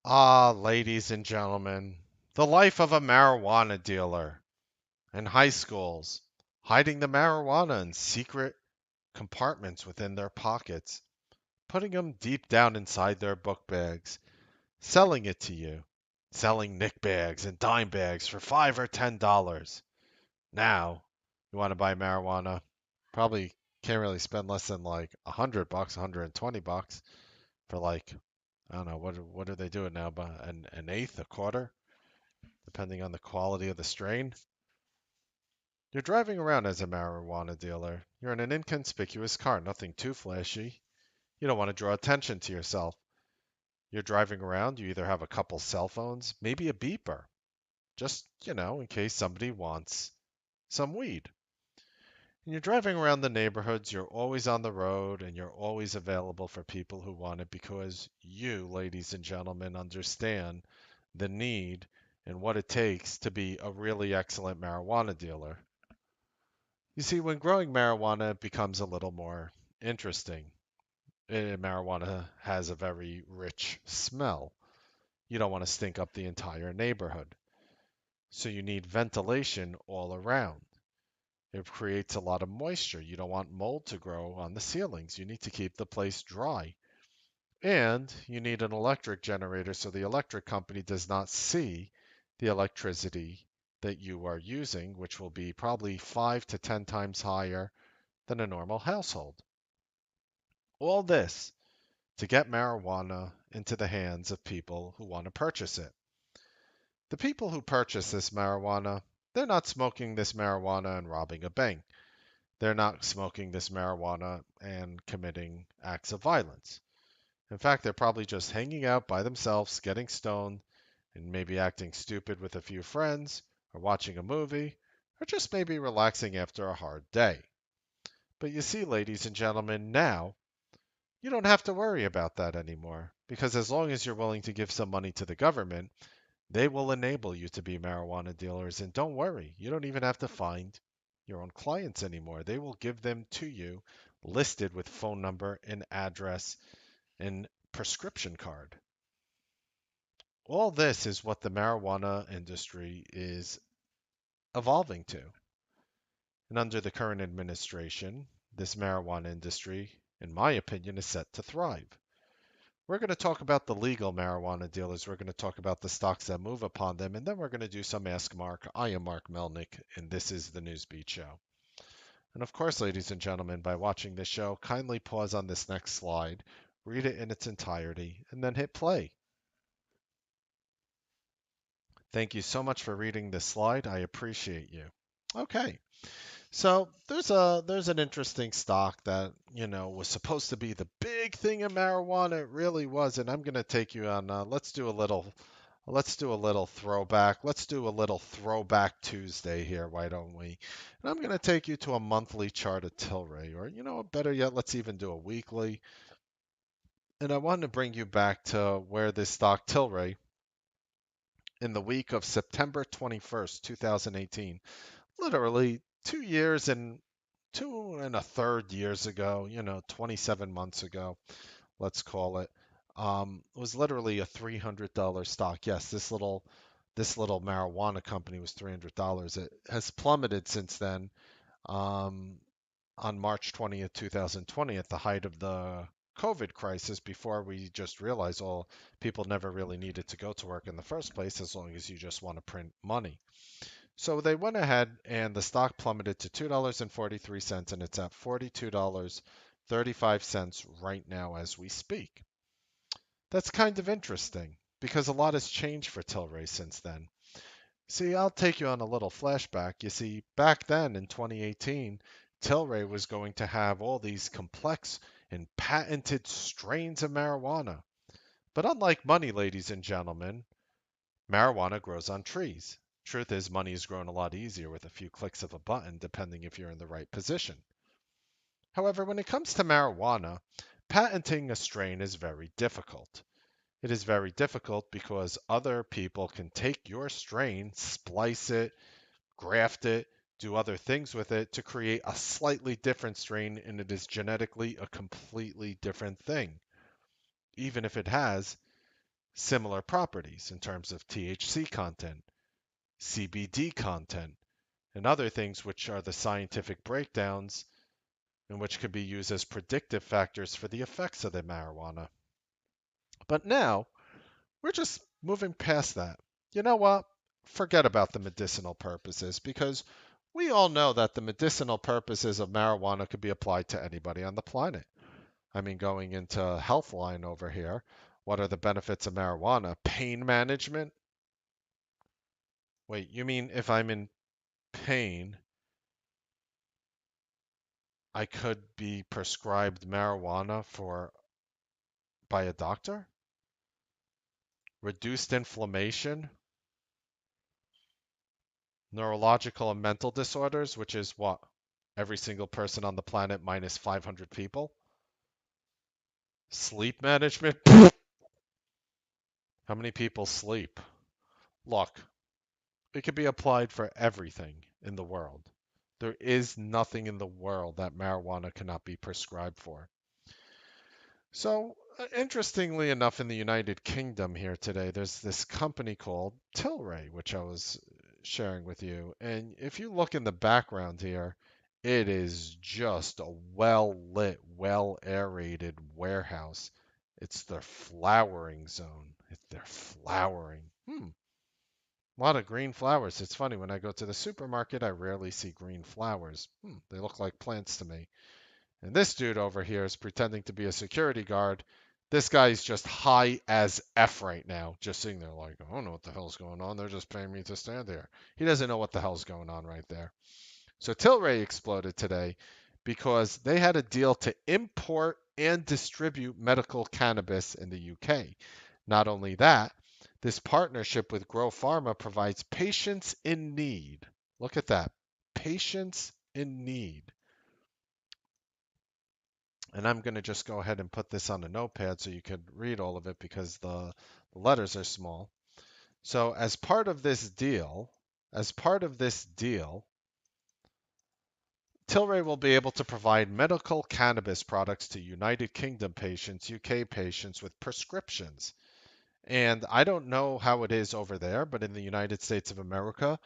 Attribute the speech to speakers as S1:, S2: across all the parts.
S1: Ah, ladies and gentlemen, the life of a marijuana dealer in high schools, hiding the marijuana in secret compartments within their pockets, putting them deep down inside their book bags, selling it to you, selling nick bags and dime bags for $5 or $10. Now, you want to buy marijuana, probably can't really spend less than like $100, $120 for like, I don't know, what are they doing now? But an eighth, a quarter, depending on the quality of the strain. You're driving around as a marijuana dealer. You're in an inconspicuous car, nothing too flashy. You don't want to draw attention to yourself. You're driving around, you either have a couple cell phones, maybe a beeper, just, in case somebody wants some weed. And you're driving around the neighborhoods, you're always on the road, and you're always available for people who want it because you, ladies and gentlemen, understand the need and what it takes to be a really excellent marijuana dealer. You see, when growing marijuana becomes a little more interesting, marijuana has a very rich smell. You don't want to stink up the entire neighborhood. So you need ventilation all around. It creates a lot of moisture. You don't want mold to grow on the ceilings. You need to keep the place dry. And you need an electric generator so the electric company does not see the electricity that you are using, which will be probably 5 to 10 times higher than a normal household. All this to get marijuana into the hands of people who want to purchase it. The people who purchase this marijuana, they're not smoking this marijuana and robbing a bank. They're not smoking this marijuana and committing acts of violence. In fact, they're probably just hanging out by themselves, getting stoned, and maybe acting stupid with a few friends, or watching a movie, or just maybe relaxing after a hard day. But you see, ladies and gentlemen, now you don't have to worry about that anymore. Because as long as you're willing to give some money to the government, they will enable you to be marijuana dealers. And don't worry, you don't even have to find your own clients anymore. They will give them to you listed with phone number and address and prescription card. All this is what the marijuana industry is evolving to. And under the current administration, this marijuana industry, in my opinion, is set to thrive. We're going to talk about the legal marijuana dealers. We're going to talk about the stocks that move upon them, and then we're going to do some Ask Mark. I am Mark Melnick, and this is the Newsbeat Show. And of course, ladies and gentlemen, by watching this show, kindly pause on this next slide, read it in its entirety, and then hit play. Thank you so much for reading this slide. I appreciate you. Okay. So there's an interesting stock that was supposed to be the big thing in marijuana. It really was, and I'm gonna take you on. Let's do a little throwback. Let's do a little throwback Tuesday here. Why don't we? And I'm gonna take you to a monthly chart of Tilray, or better yet, let's even do a weekly. And I want to bring you back to where this stock Tilray in the week of September 21st, 2018, literally 2 years and 2 and a third years ago, 27 months ago, let's call it, was literally a $300 stock. Yes, this little marijuana company was $300. It has plummeted since then. Um, on March 20th, 2020, at the height of the COVID crisis, before we just realized, oh, people never really needed to go to work in the first place as long as you just want to print money. So they went ahead and the stock plummeted to $2.43, and it's at $42.35 right now as we speak. That's kind of interesting because a lot has changed for Tilray since then. See, I'll take you on a little flashback. You see, back then in 2018, Tilray was going to have all these complex and patented strains of marijuana. But unlike money, ladies and gentlemen, marijuana grows on trees. Truth is, money is grown a lot easier with a few clicks of a button, depending if you're in the right position. However, when it comes to marijuana, patenting a strain is very difficult. It is very difficult because other people can take your strain, splice it, graft it, do other things with it to create a slightly different strain, and it is genetically a completely different thing, even if it has similar properties in terms of THC content, CBD content, and other things which are the scientific breakdowns and which could be used as predictive factors for the effects of the marijuana. But now we're just moving past that. You know what? Forget about the medicinal purposes because we all know that the medicinal purposes of marijuana could be applied to anybody on the planet. I mean, going into Healthline over here, what are the benefits of marijuana? Pain management? Wait, you mean if I'm in pain, I could be prescribed marijuana for by a doctor? Reduced inflammation, neurological and mental disorders, which is what? Every single person on the planet minus 500 people? Sleep management? How many people sleep? Look, it could be applied for everything in the world. There is nothing in the world that marijuana cannot be prescribed for. So, interestingly enough, in the United Kingdom here today, there's this company called Tilray, which I was sharing with you. And if you look in the background here, it is just a well lit, well aerated warehouse. It's their flowering zone. They're flowering. A lot of green flowers. It's funny, when I go to the supermarket, I rarely see green flowers. They look like plants to me. And this dude over here is pretending to be a security guard. This guy's just high as F right now, just sitting there like, I don't know what the hell's going on. They're just paying me to stand there. He doesn't know what the hell's going on right there. So Tilray exploded today because they had a deal to import and distribute medical cannabis in the UK. Not only that, this partnership with Grow Pharma provides patients in need. Look at that. Patients in need. And I'm going to just go ahead and put this on a notepad so you could read all of it because the letters are small. So as part of this deal, Tilray will be able to provide medical cannabis products to United Kingdom patients, UK patients with prescriptions. And I don't know how it is over there, but in the United States of America,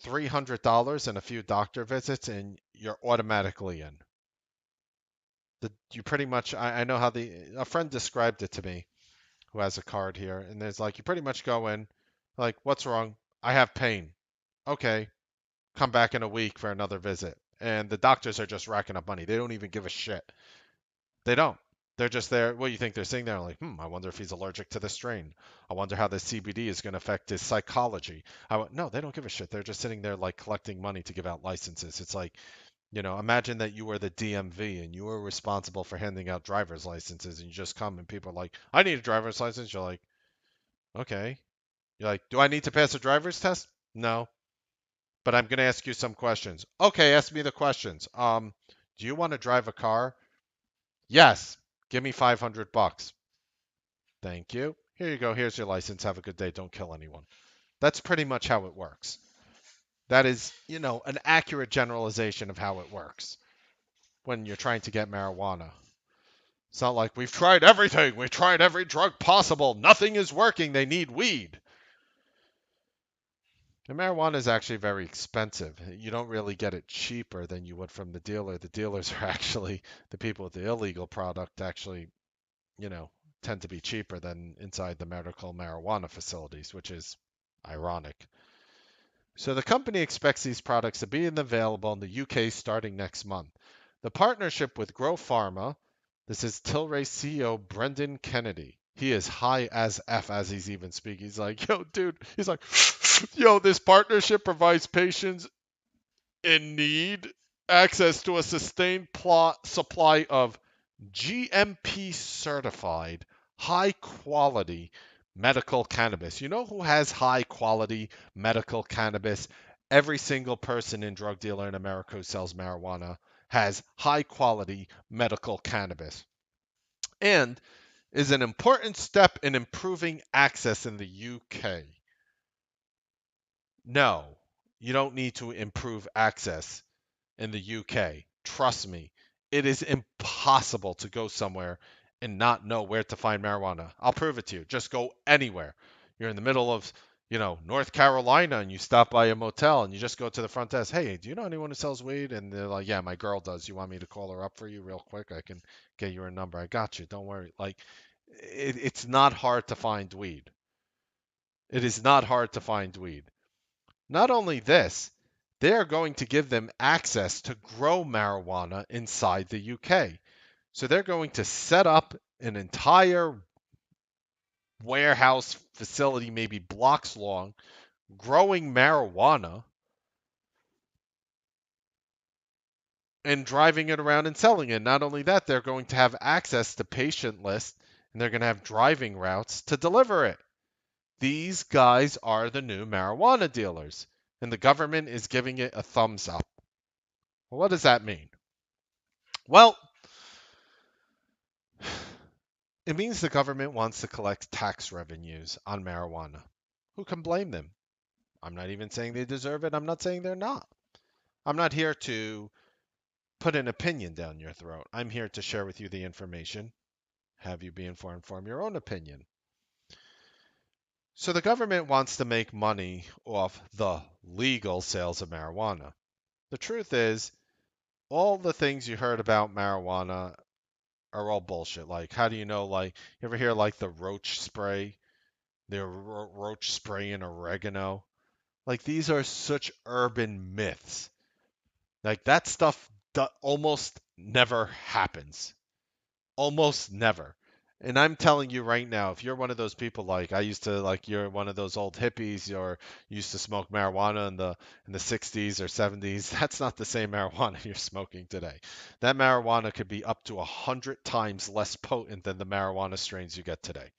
S1: $300 and a few doctor visits, and you're automatically in. You pretty much, I know how a friend described it to me who has a card here, and there's like, you pretty much go in, like, what's wrong? I have pain. Okay, come back in a week for another visit. And the doctors are just racking up money. They don't even give a shit. They don't. They're just there. What do you think they're sitting there like, I wonder if he's allergic to the strain. I wonder how the CBD is going to affect his psychology. No, they don't give a shit. They're just sitting there like collecting money to give out licenses. It's like, imagine that you were the DMV and you were responsible for handing out driver's licenses and you just come and people are like, I need a driver's license. You're like, okay. You're like, do I need to pass a driver's test? No, but I'm going to ask you some questions. Okay, ask me the questions. Do you want to drive a car? Yes. Give me 500 bucks. Thank you. Here you go. Here's your license. Have a good day. Don't kill anyone. That's pretty much how it works. That is, an accurate generalization of how it works when you're trying to get marijuana. It's not like we've tried everything. We've tried every drug possible. Nothing is working. They need weed. And marijuana is actually very expensive. You don't really get it cheaper than you would from the dealer. The dealers are actually, the people with the illegal product actually, you know, tend to be cheaper than inside the medical marijuana facilities, which is ironic. So the company expects these products to be available in the UK starting next month. The partnership with Grow Pharma, this is Tilray CEO Brendan Kennedy. He is high as F as he's even speaking. He's like, yo, dude, he's like, yo, this partnership provides patients in need access to a sustained supply of GMP certified, high quality medical cannabis. You know who has high quality medical cannabis? Every single person in drug dealer in America who sells marijuana has high quality medical cannabis and is an important step in improving access in the UK. No, you don't need to improve access in the UK. Trust me, it is impossible to go somewhere and not know where to find marijuana. I'll prove it to you. Just go anywhere. You're in the middle of, North Carolina and you stop by a motel and you just go to the front desk. Hey, do you know anyone who sells weed? And they're like, yeah, my girl does. You want me to call her up for you real quick? I can get you her number. I got you. Don't worry. Like, it's not hard to find weed. It is not hard to find weed. Not only this, they are going to give them access to grow marijuana inside the UK. So they're going to set up an entire warehouse facility, maybe blocks long, growing marijuana and driving it around and selling it. Not only that, they're going to have access to patient lists and they're going to have driving routes to deliver it. These guys are the new marijuana dealers, and the government is giving it a thumbs up. Well, what does that mean? Well, it means the government wants to collect tax revenues on marijuana. Who can blame them? I'm not even saying they deserve it. I'm not saying they're not. I'm not here to put an opinion down your throat. I'm here to share with you the information, have you be informed, form your own opinion. So the government wants to make money off the legal sales of marijuana. The truth is, all the things you heard about marijuana are all bullshit. Like, how do you know, like, you ever hear, like, the roach spray? The roach spray and oregano? Like, these are such urban myths. Like, that stuff almost never happens. Almost never. And I'm telling you right now, if you're one of those people like I used to, like you're one of those old hippies or used to smoke marijuana in the 60s or 70s, that's not the same marijuana you're smoking today. That marijuana could be up to 100 times less potent than the marijuana strains you get today.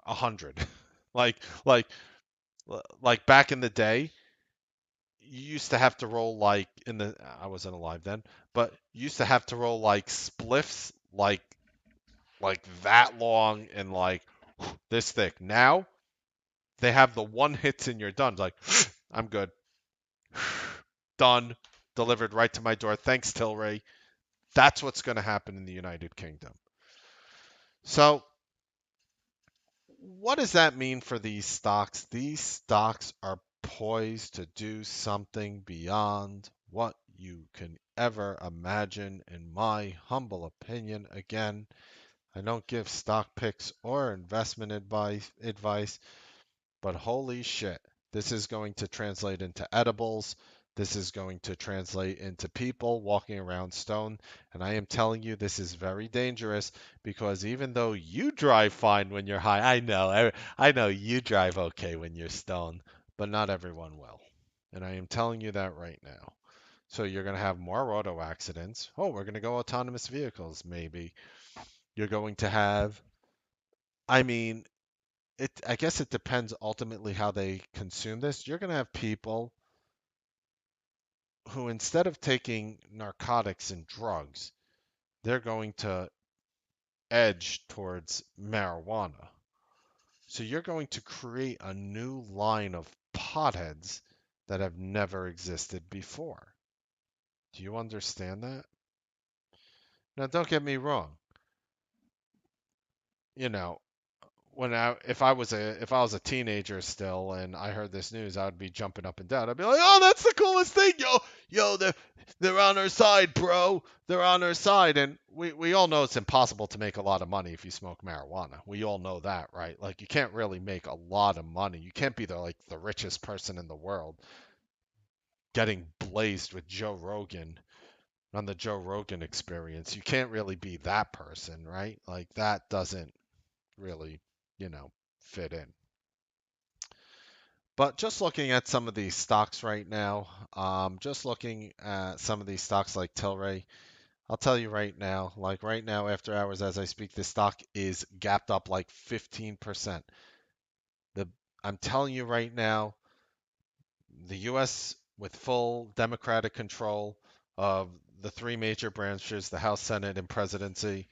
S1: 100. like like like back in the day, you used to have to roll like in the I wasn't alive then, but you used to have to roll like spliffs like that long and like this thick. Now they have the one hits and you're done. Like, I'm good. Done. Delivered right to my door. Thanks, Tilray. That's what's going to happen in the United Kingdom. So, what does that mean for these stocks? These stocks are poised to do something beyond what you can ever imagine, in my humble opinion. Again, I don't give stock picks or investment advice. But holy shit, this is going to translate into edibles. This is going to translate into people walking around stoned. And I am telling you, this is very dangerous because even though you drive fine when you're high, I know you drive okay when you're stoned, but not everyone will. And I am telling you that right now. So you're going to have more auto accidents. Oh, we're going to go autonomous vehicles, maybe. You're going to have, I mean, I guess it depends ultimately how they consume this. You're going to have people who, instead of taking narcotics and drugs, they're going to edge towards marijuana. So you're going to create a new line of potheads that have never existed before. Do you understand that? Now, don't get me wrong. You know, if I was a teenager still and I heard this news, I would be jumping up and down. I'd be like, "Oh, that's the coolest thing, yo, they're on our side, bro. They're on our side." And we all know it's impossible to make a lot of money if you smoke marijuana. We all know that, right? Like you can't really make a lot of money. You can't be the richest person in the world getting blazed with Joe Rogan on the Joe Rogan experience. You can't really be that person, right? Like that doesn't really, fit in. But just looking at some of these stocks right now, just looking at some of these stocks like Tilray, I'll tell you right now, like right now after hours as I speak, this stock is gapped up like 15%. The I'm telling you right now, the US with full Democratic control of the three major branches, the House, Senate, and presidency,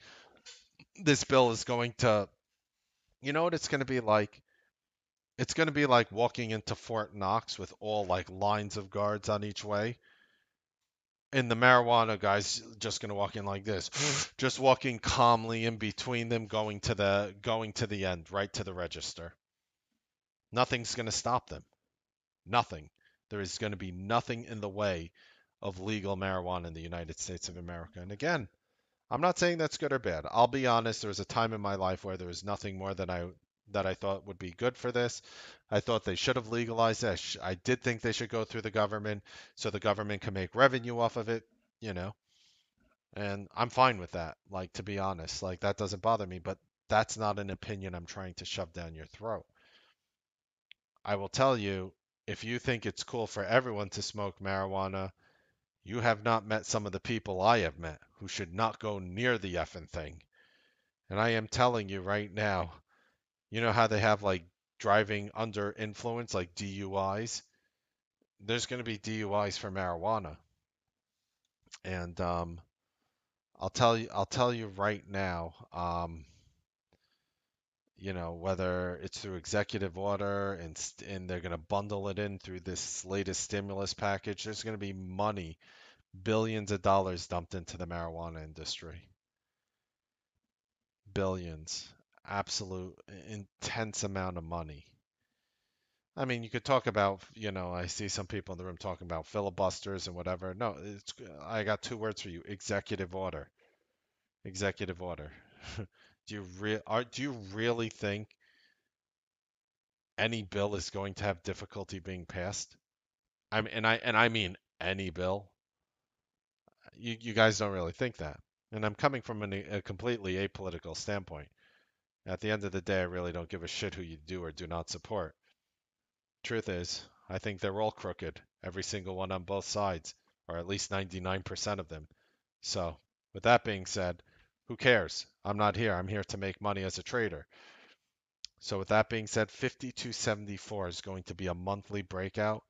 S1: this bill is going to, you know what it's going to be like? It's going to be like walking into Fort Knox with all like lines of guards on each way. And the marijuana guy's just gonna walk in like this, just walking calmly in between them, going to the end, right to the register. Nothing's gonna stop them. Nothing. There is going to be nothing in the way of legal marijuana in the United States of America. And again, I'm not saying that's good or bad. I'll be honest, there was a time in my life where there was nothing more that I thought would be good for this. I thought they should have legalized it. I did think they should go through the government so the government can make revenue off of it, you know. And I'm fine with that. Like to be honest, like that doesn't bother me, but that's not an opinion I'm trying to shove down your throat. I will tell you, if you think it's cool for everyone to smoke marijuana, you have not met some of the people I have met who should not go near the effing thing. And I am telling you right now, you know how they have like driving under influence, like DUIs? There's going to be DUIs for marijuana. And I'll tell you right now, whether it's through executive order and they're going to bundle it in through this latest stimulus package, there's going to be money, billions of dollars dumped into the marijuana industry. Billions. Absolute intense amount of money. I mean, you could talk about, I see some people in the room talking about filibusters and whatever. No, I got two words for you: executive order. Executive order. Do you really think any bill is going to have difficulty being passed? I mean any bill. You guys don't really think that. And I'm coming from a completely apolitical standpoint. At the end of the day, I really don't give a shit who you do or do not support. Truth is, I think they're all crooked, every single one on both sides, or at least 99% of them. So, with that being said, who cares? I'm not here. I'm here to make money as a trader. So, with that being said, 5274 is going to be a monthly breakout.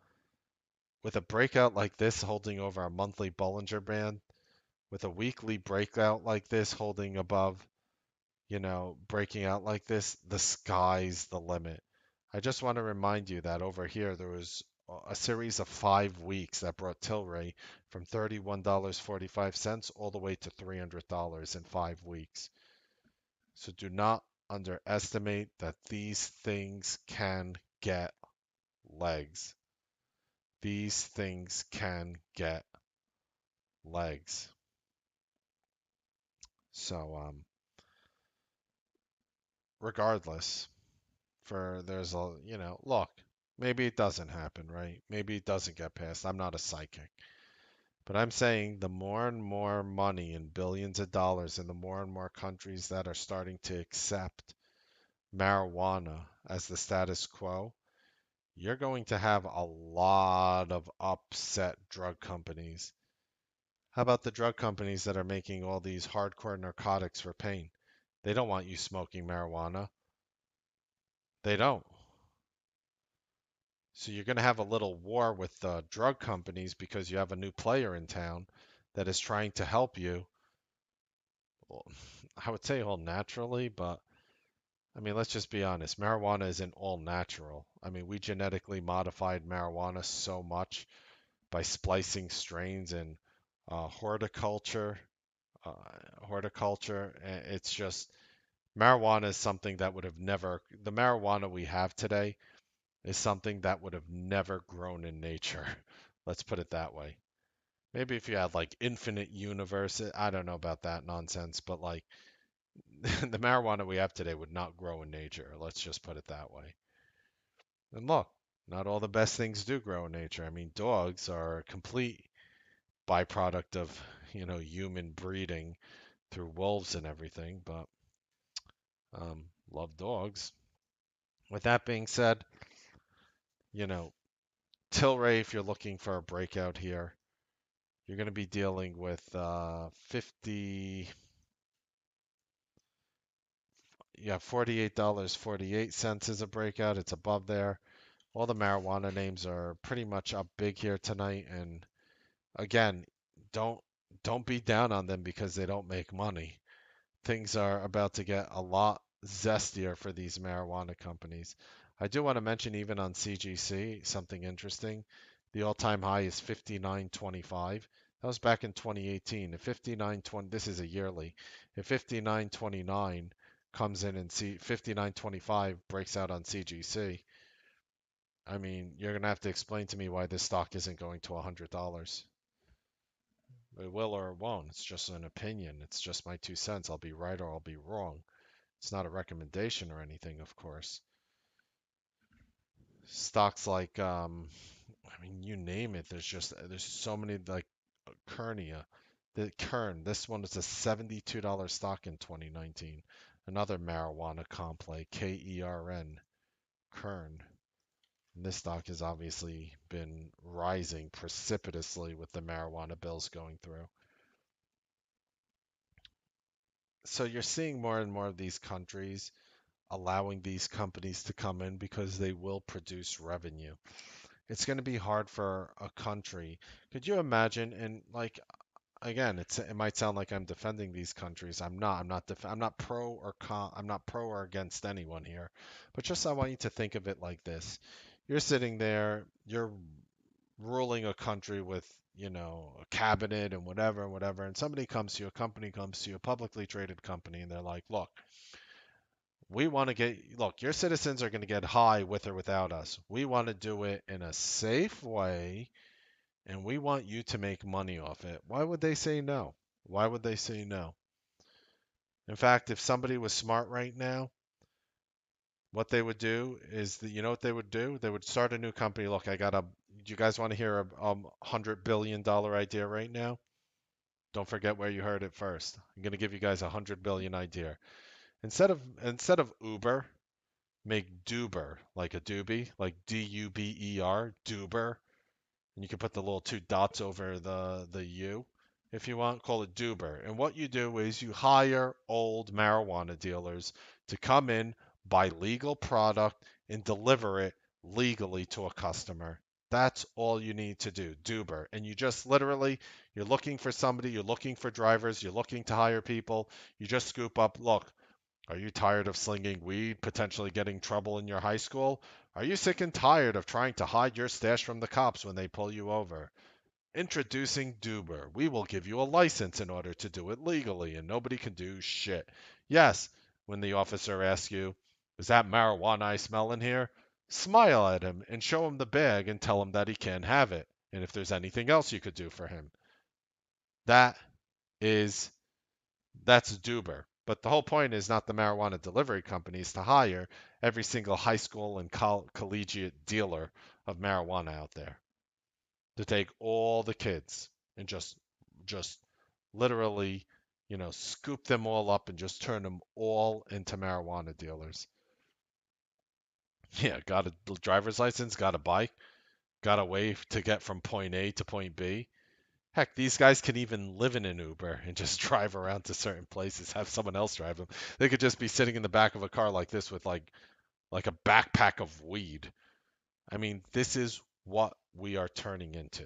S1: With a breakout like this holding over a monthly Bollinger Band, with a weekly breakout like this holding above, breaking out like this, the sky's the limit. I just want to remind you that over here there was a series of 5 weeks that brought Tilray from $31.45 all the way to $300 in 5 weeks. So do not underestimate that these things can get legs. These things can get legs. So, regardless, there's look, maybe it doesn't happen, right? Maybe it doesn't get passed. I'm not a psychic. But I'm saying the more and more money and billions of dollars and the more and more countries that are starting to accept marijuana as the status quo, you're going to have a lot of upset drug companies. How about the drug companies that are making all these hardcore narcotics for pain? They don't want you smoking marijuana. They don't. So you're going to have a little war with the drug companies because you have a new player in town that is trying to help you. Well, I would say all naturally, but I mean, let's just be honest. Marijuana isn't all natural. I mean, we genetically modified marijuana so much by splicing strains and horticulture. Uh, horticulture. It's just marijuana is something that would have never. The marijuana we have today is something that would have never grown in nature. Let's put it that way. Maybe if you had like infinite universe, I don't know about that nonsense, but like the marijuana we have today would not grow in nature. Let's just put it that way. And look, not all the best things do grow in nature. I mean, dogs are a complete byproduct of, human breeding through wolves and everything, but love dogs. With that being said, you know, Tilray, if you're looking for a breakout here, you're going to be dealing with 50, yeah, $48.48 is a breakout. It's above there. All the marijuana names are pretty much up big here tonight. And again, don't don't be down on them because they don't make money. Things are about to get a lot zestier for these marijuana companies. I do want to mention even on CGC something interesting. The all-time high is 59.25. That was back in 2018. If 59.20, this is a yearly. If 59.29 comes in and 59.25 breaks out on CGC, I mean, you're gonna have to explain to me why this stock isn't going to $100. It will or it won't. It's just an opinion. It's just my 2 cents. I'll be right or I'll be wrong. It's not a recommendation or anything, of course. Stocks like, I mean, you name it. There's so many like Kernia, the Kern. This one is a $72 stock in 2019. Another marijuana comp play, KERN, Kern. And this stock has obviously been rising precipitously with the marijuana bills going through. So you're seeing more and more of these countries allowing these companies to come in because they will produce revenue. It's going to be hard for a country. Could you imagine? And like again, it might sound like I'm defending these countries. I'm not. I'm not pro or con. I'm not pro or against anyone here. But just I want you to think of it like this: you're sitting there, you're ruling a country with a cabinet and whatever and whatever, and somebody comes to you, a company comes to you, a publicly traded company, and they're like, look, we want to look, your citizens are going to get high with or without us. We want to do it in a safe way, and we want you to make money off it. Why would they say no? Why would they say no? In fact, if somebody was smart right now, what they would do is, you know what they would do? They would start a new company. Look, do you guys want to hear a $100 billion idea right now? Don't forget where you heard it first. I'm going to give you guys $100 billion idea. Instead of Uber, make Duber, like a doobie, like Duber, Duber, and you can put the little two dots over the U if you want. Call it Duber. And what you do is you hire old marijuana dealers to come in, buy legal product, and deliver it legally to a customer. That's all you need to do, Duber. And you just literally, you're looking for somebody, you're looking for drivers, you're looking to hire people. You just scoop up, look, are you tired of slinging weed, potentially getting trouble in your high school? Are you sick and tired of trying to hide your stash from the cops when they pull you over? Introducing Duber. We will give you a license in order to do it legally, and nobody can do shit. Yes, when the officer asks you, is that marijuana I smell in here? Smile at him and show him the bag and tell him that he can't have it. And if there's anything else you could do for him. That is That's Duber. But the whole point is not the marijuana delivery companies to hire every single high school and collegiate dealer of marijuana out there to take all the kids and just literally, scoop them all up and just turn them all into marijuana dealers. Yeah, got a driver's license, got a bike, got a way to get from point A to point B. Heck, these guys can even live in an Uber and just drive around to certain places, have someone else drive them. They could just be sitting in the back of a car like this with like a backpack of weed. I mean, this is what we are turning into.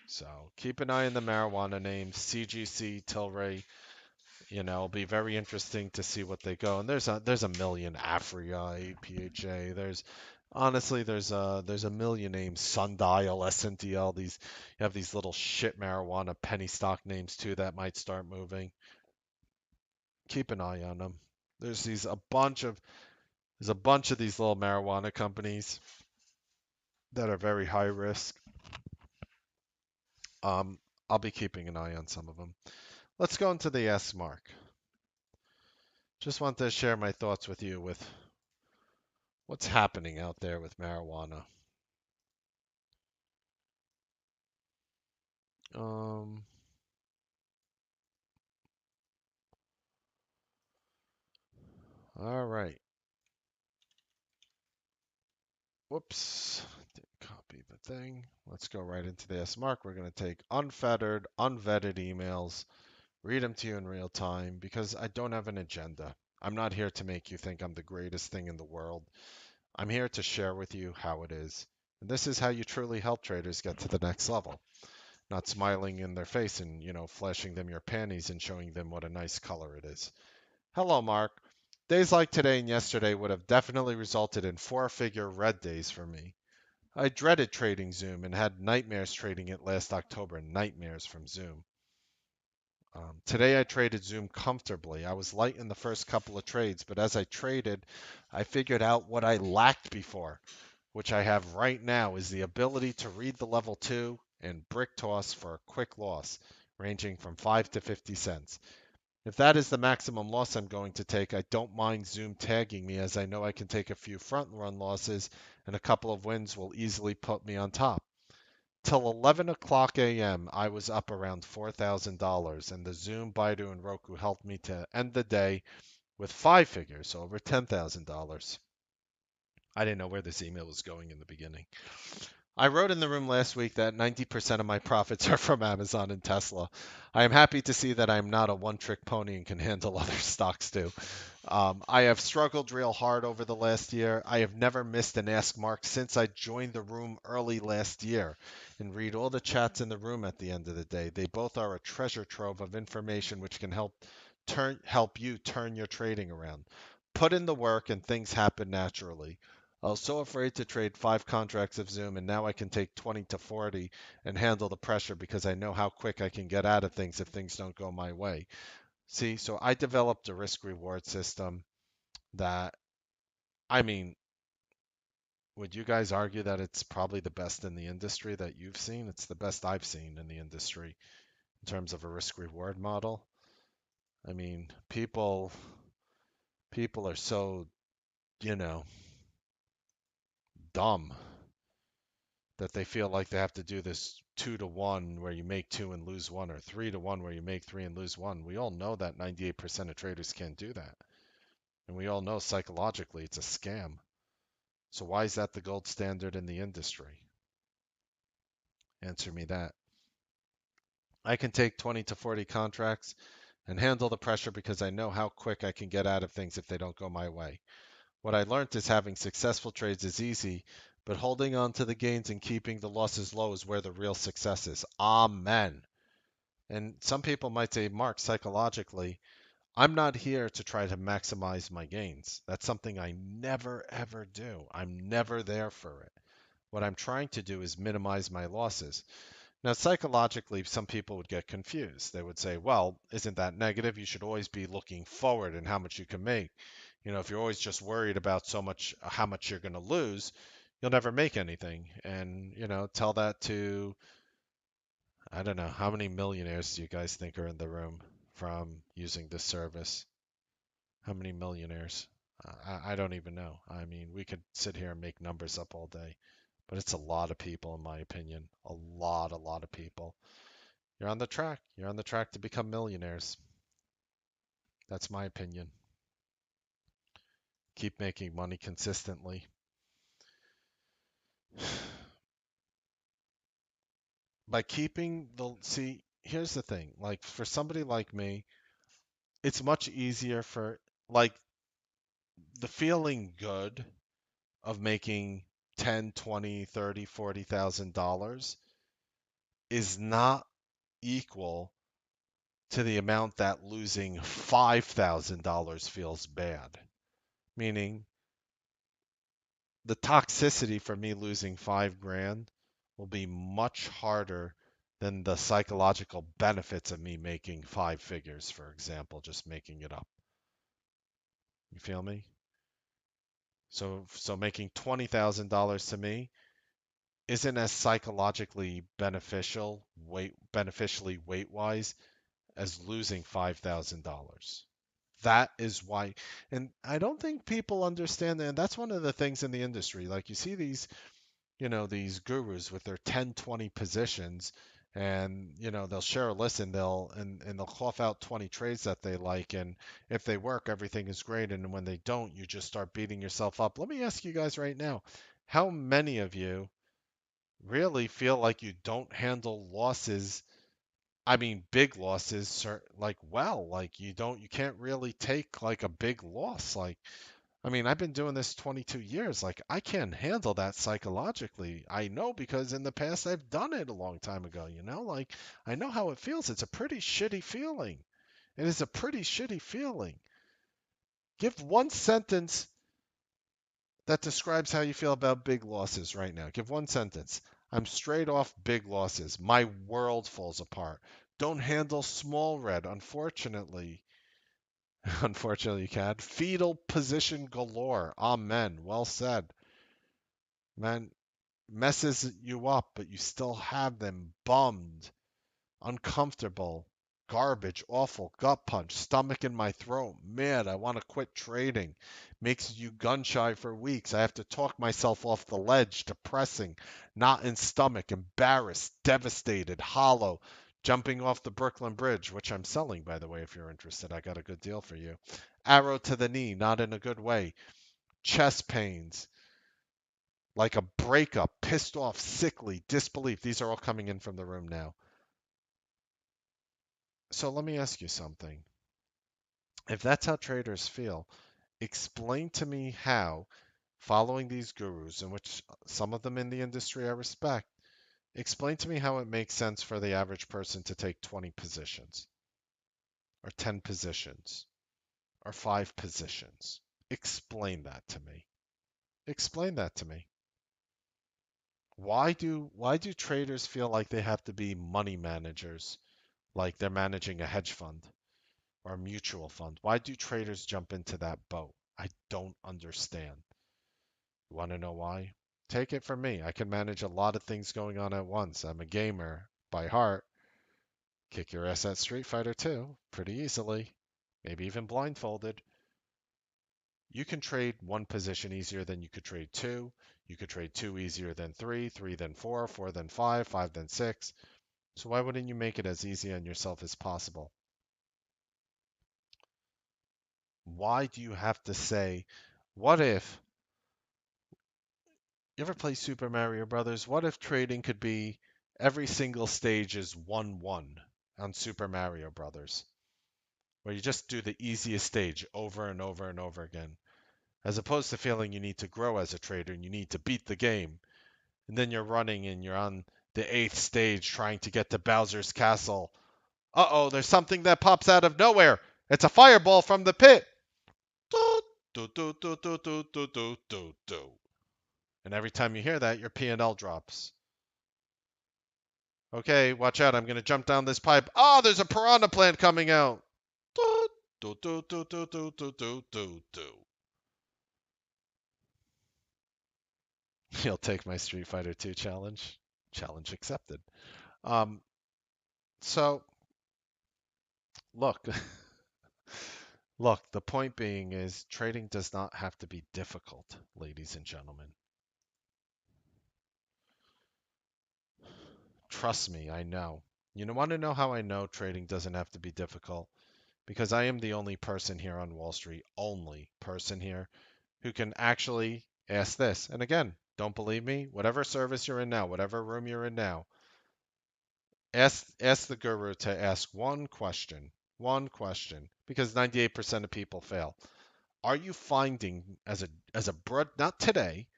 S1: So keep an eye on the marijuana names, CGC, Tilray. It'll be very interesting to see what they go. And there's a million Afria, APHA. There's a million names. Sundial, SNDL. You have these little shit marijuana penny stock names too that might start moving. Keep an eye on them. There's a bunch of these little marijuana companies that are very high risk. Um, I'll be keeping an eye on some of them. Let's go into the S mark. Just want to share my thoughts with you with what's happening out there with marijuana. Um, all right. Whoops. Didn't copy the thing. Let's go right into the S mark. We're going to take unfettered, unvetted emails, read them to you in real time because I don't have an agenda. I'm not here to make you think I'm the greatest thing in the world. I'm here to share with you how it is. And this is how you truly help traders get to the next level. Not smiling in their face and, flashing them your panties and showing them what a nice color it is. Hello, Mark. Days like today and yesterday would have definitely resulted in four-figure red days for me. I dreaded trading Zoom and had nightmares trading it last October. Nightmares from Zoom. Today I traded Zoom comfortably. I was light in the first couple of trades, but as I traded, I figured out what I lacked before, which I have right now is the ability to read the level 2 and brick toss for a quick loss, ranging from 5 to 50 cents. If that is the maximum loss I'm going to take, I don't mind Zoom tagging me as I know I can take a few front run losses and a couple of wins will easily put me on top. Till 11 o'clock a.m., I was up around $4,000, and the Zoom, Baidu, and Roku helped me to end the day with five figures, so over $10,000. I didn't know where this email was going in the beginning. I wrote in the room last week that 90% of my profits are from Amazon and Tesla. I am happy to see that I am not a one trick pony and can handle other stocks too. I have struggled real hard over the last year. I have never missed an Ask Mark since I joined the room early last year and read all the chats in the room at the end of the day. They both are a treasure trove of information which can help you turn your trading around. Put in the work and things happen naturally. I was so afraid to trade 5 contracts of Zoom, and now I can take 20 to 40 and handle the pressure because I know how quick I can get out of things if things don't go my way. See, so I developed a risk reward system that, I mean, would you guys argue that it's probably the best in the industry that you've seen? It's the best I've seen in the industry in terms of a risk reward model. I mean, people are so, you know, dumb that they feel like they have to do this 2 to 1 where you make two and lose one, or 3 to 1 where you make three and lose one. We all know that 98% of traders can't do that. And we all know psychologically it's a scam. So why is that the gold standard in the industry? Answer me that. I can take 20 to 40 contracts and handle the pressure because I know how quick I can get out of things if they don't go my way. What I learned is having successful trades is easy, but holding on to the gains and keeping the losses low is where the real success is. Amen. And some people might say, Mark, psychologically, I'm not here to try to maximize my gains. That's something I never, ever do. I'm never there for it. What I'm trying to do is minimize my losses. Now, psychologically, some people would get confused. They would say, well, isn't that negative? You should always be looking forward and how much you can make. You know, if you're always just worried about so much, how much you're going to lose, you'll never make anything. And, tell that to, I don't know, how many millionaires do you guys think are in the room from using this service? How many millionaires? I don't even know. I mean, we could sit here and make numbers up all day, but it's a lot of people, in my opinion. A lot of people. You're on the track. You're on the track to become millionaires. That's my opinion. Keep making money consistently. By keeping the, see, here's the thing. Like for somebody like me, it's much easier for, like, the feeling good of making 10, 20, 30, $40,000 is not equal to the amount that losing $5,000 feels bad. Meaning the toxicity for me losing 5 grand will be much harder than the psychological benefits of me making 5 figures, for example, just making it up. You feel me? So making $20,000 to me isn't as psychologically beneficially weight wise as losing $5,000. That is why, and I don't think people understand that. And that's one of the things in the industry. Like you see these, these gurus with their 10, 20 positions, and they'll share a list and they'll cough out 20 trades that they like, and if they work, everything is great, and when they don't, you just start beating yourself up. Let me ask you guys right now, how many of you really feel like you don't handle losses, I mean, big losses, like, well, like you can't really take like a big loss. Like, I mean, I've been doing this 22 years. Like, I can't handle that psychologically. I know because in the past I've done it a long time ago, like I know how it feels. It's a pretty shitty feeling. It is a pretty shitty feeling. Give one sentence. that describes how you feel about big losses right now. Give one sentence. I'm straight off big losses. My world falls apart. Don't handle small red, unfortunately. Unfortunately, you can. Fetal position galore. Amen. Well said. Man, messes you up, but you still have them bummed, uncomfortable, garbage, awful, gut punch, stomach in my throat. Man, I want to quit trading. Makes you gun shy for weeks. I have to talk myself off the ledge. Depressing, not in stomach, embarrassed, devastated, hollow. Jumping off the Brooklyn Bridge, which I'm selling, by the way, if you're interested. I got a good deal for you. Arrow to the knee, not in a good way. Chest pains, like a breakup, pissed off, sickly, disbelief. These are all coming in from the room now. So let me ask you something. If that's how traders feel, explain to me how, following these gurus, in which some of them in the industry I respect, explain to me how it makes sense for the average person to take 20 positions, or 10 positions, or 5 positions. Explain that to me. Explain that to me. Why do traders feel like they have to be money managers, like they're managing a hedge fund or a mutual fund? Why do traders jump into that boat? I don't understand. You want to know why? Take it from me. I can manage a lot of things going on at once. I'm a gamer by heart. Kick your ass at Street Fighter 2 pretty easily, maybe even blindfolded. You can trade one position easier than you could trade two. You could trade two easier than three, three then four, four then five, five then six. So why wouldn't you make it as easy on yourself as possible? Why do you have to say, what if, you ever play Super Mario Brothers? What if trading could be every single stage is 1-1 on Super Mario Brothers, where you just do the easiest stage over and over and over again, as opposed to feeling you need to grow as a trader and you need to beat the game, and then you're running and you're on the eighth stage trying to get to Bowser's Castle. Uh-oh, there's something that pops out of nowhere. It's a fireball from the pit. Do, do, do, do, do, do, do, do, do, do. And every time you hear that, your P&L drops. Okay, watch out. I'm going to jump down this pipe. Oh, there's a piranha plant coming out. Do, do, do, do, do, do, do, do, do, do. You'll take my Street Fighter 2 challenge. Challenge accepted. Um, so look, look, the point being is trading does not have to be difficult, ladies and gentlemen. Trust me, I know. You want to know how I know trading doesn't have to be difficult? Because I am the only person here on Wall Street, only person here, who can actually ask this. And again, don't believe me? Whatever service you're in now, whatever room you're in now, ask the guru to ask one question, because 98% of people fail. Are you finding as a broad, not today,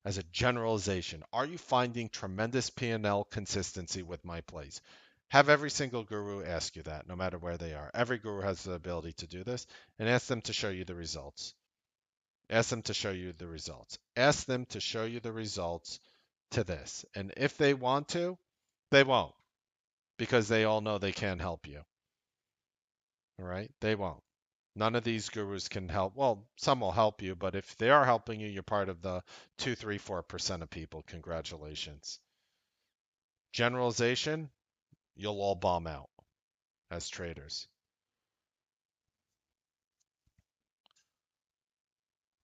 S1: as a generalization, are you finding tremendous P&L consistency with my plays? Have every single guru ask you that, no matter where they are. Every guru has the ability to do this, and ask them to show you the results. Ask them to show you the results. Ask them to show you the results to this. And if they want to, they won't, because they all know they can't help you. All right? They won't. None of these gurus can help. Well, some will help you, but if they are helping you, you're part of the 2, 3, 4% of people. Congratulations. Generalization, you'll all bomb out as traders.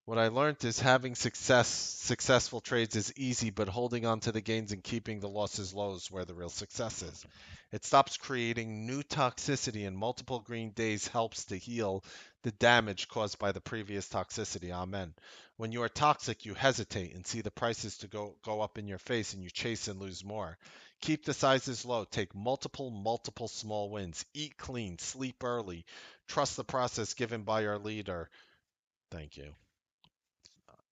S1: What I learned is having successful trades is easy, but holding on to the gains and keeping the losses low is where the real success is. It stops creating new toxicity, and multiple green days helps to heal the damage caused by the previous toxicity. Amen. When you are toxic, you hesitate and see the prices to go up in your face, and you chase and lose more. Keep the sizes low. Take multiple small wins. Eat clean. Sleep early. Trust the process given by our leader. Thank you.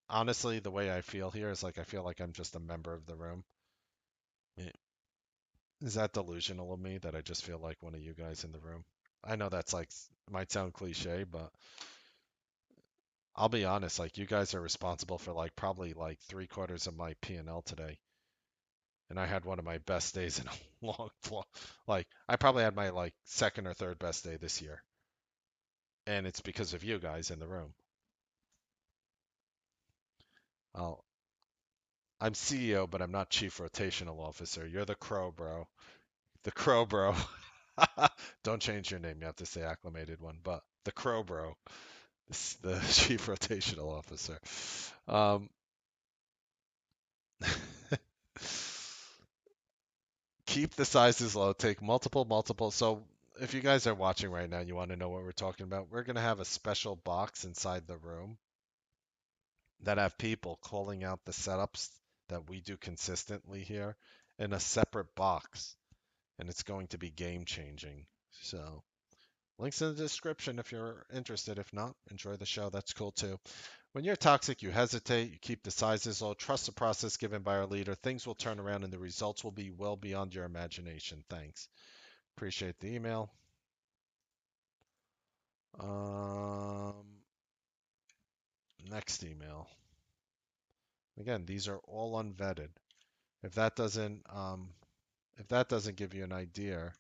S1: Honestly, the way I feel here is like I feel like I'm just a member of the room. Eh, Is that delusional of me that I just feel like one of you guys in the room? I know that's like might sound cliche, but I'll be honest, like you guys are responsible for like probably like three-quarters of my P&L today. And I had one of my best days in a like I probably had my like second or third best day this year. And it's because of you guys in the room. Oh, I'm CEO, but I'm not chief rotational officer. You're the crow, bro. The crow, bro. Don't change your name. You have to say acclimated one, but the crow, bro. The chief rotational officer. Um, keep the sizes low. Take multiple. So if you guys are watching right now, and you want to know what we're talking about. We're gonna have a special box inside the room that have people calling out the setups that we do consistently here in a separate box, and it's going to be game changing. So links in the description if you're interested. If not, enjoy the show. That's cool too. When you're toxic, you hesitate, you keep the sizes low, trust the process given by our leader. Things will turn around and the results will be well beyond your imagination. Thanks. Appreciate the email. Um, Next email. Again, these are all unvetted. If that doesn't if that doesn't give you an idea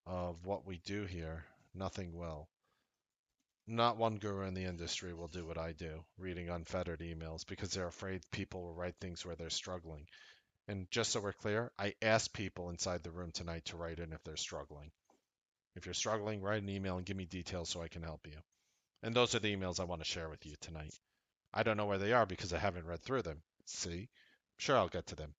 S1: of what we do here, nothing will. Not one guru in the industry will do what I do, reading unfettered emails, because they're afraid people will write things where they're struggling. And just so we're clear, I ask people inside the room tonight to write in if they're struggling. If you're struggling, write an email and give me details so I can help you. And those are the emails I want to share with you tonight. I don't know where they are because I haven't read through them. See? Sure, I'll get to them.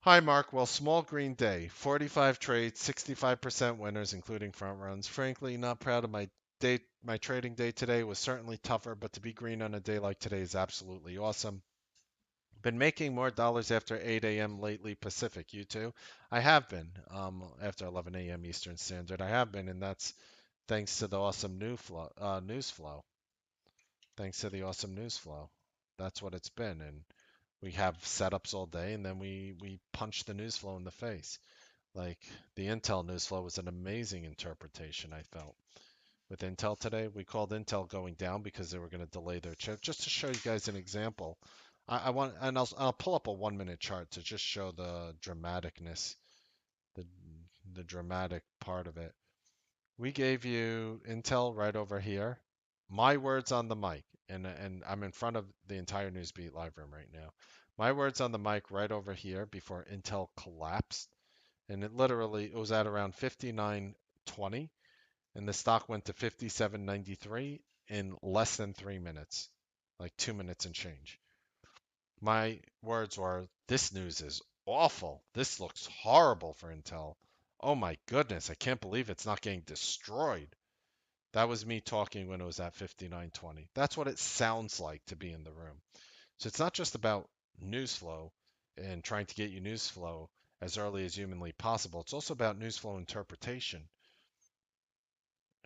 S1: Hi, Mark. Well, small green day. 45 trades, 65% winners, including front runs. Frankly, not proud of my day. My trading day today was certainly tougher, but to be green on a day like today is absolutely awesome. Been making more dollars after 8 a.m. lately, Pacific. You too? I have been. After 11 a.m. Eastern Standard, I have been, and that's thanks to the awesome news flow. Thanks to the awesome news flow. That's what it's been, and we have setups all day, and then we punch the news flow in the face. Like the Intel news flow was an amazing interpretation, I felt. With Intel today, we called Intel going down because they were going to delay their chip. Just to show you guys an example, I want, and I'll pull up a 1 minute chart to just show the dramaticness, the the dramatic part of it. We gave you Intel right over here. My words on the mic, and I'm in front of the entire Newsbeat live room right now. My words on the mic right over here before Intel collapsed, and it was at around 59.20, and the stock went to 57.93 in less than 3 minutes, like 2 minutes and change. My words were, "This news is awful. This looks horrible for Intel. Oh my goodness, I can't believe it's not getting destroyed." That was me talking when it was at 59.20. That's what it sounds like to be in the room. So it's not just about news flow and trying to get you news flow as early as humanly possible. It's also about news flow interpretation.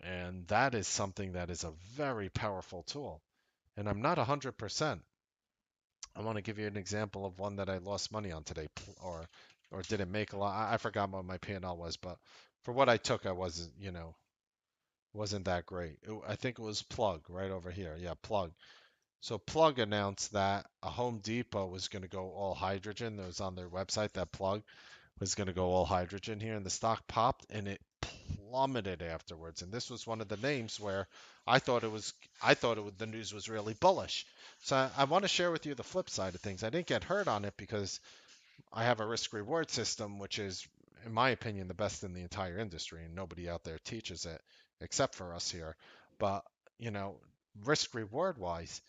S1: And that is something that is a very powerful tool. And I'm not 100%. I want to give you an example of one that I lost money on today, or didn't make a lot. I forgot what my P&L was, but for what I took, I wasn't that great. I think it was Plug right over here. Yeah, Plug. So Plug announced that a Home Depot was going to go all hydrogen. It was on their website that Plug was going to go all hydrogen here, and the stock popped and it plummeted afterwards. And this was one of the names where I thought the news was really bullish. So I want to share with you the flip side of things. I didn't get hurt on it because I have a risk reward system, which is, in my opinion, the best in the entire industry, and nobody out there teaches it except for us here. But, you know, risk reward wise,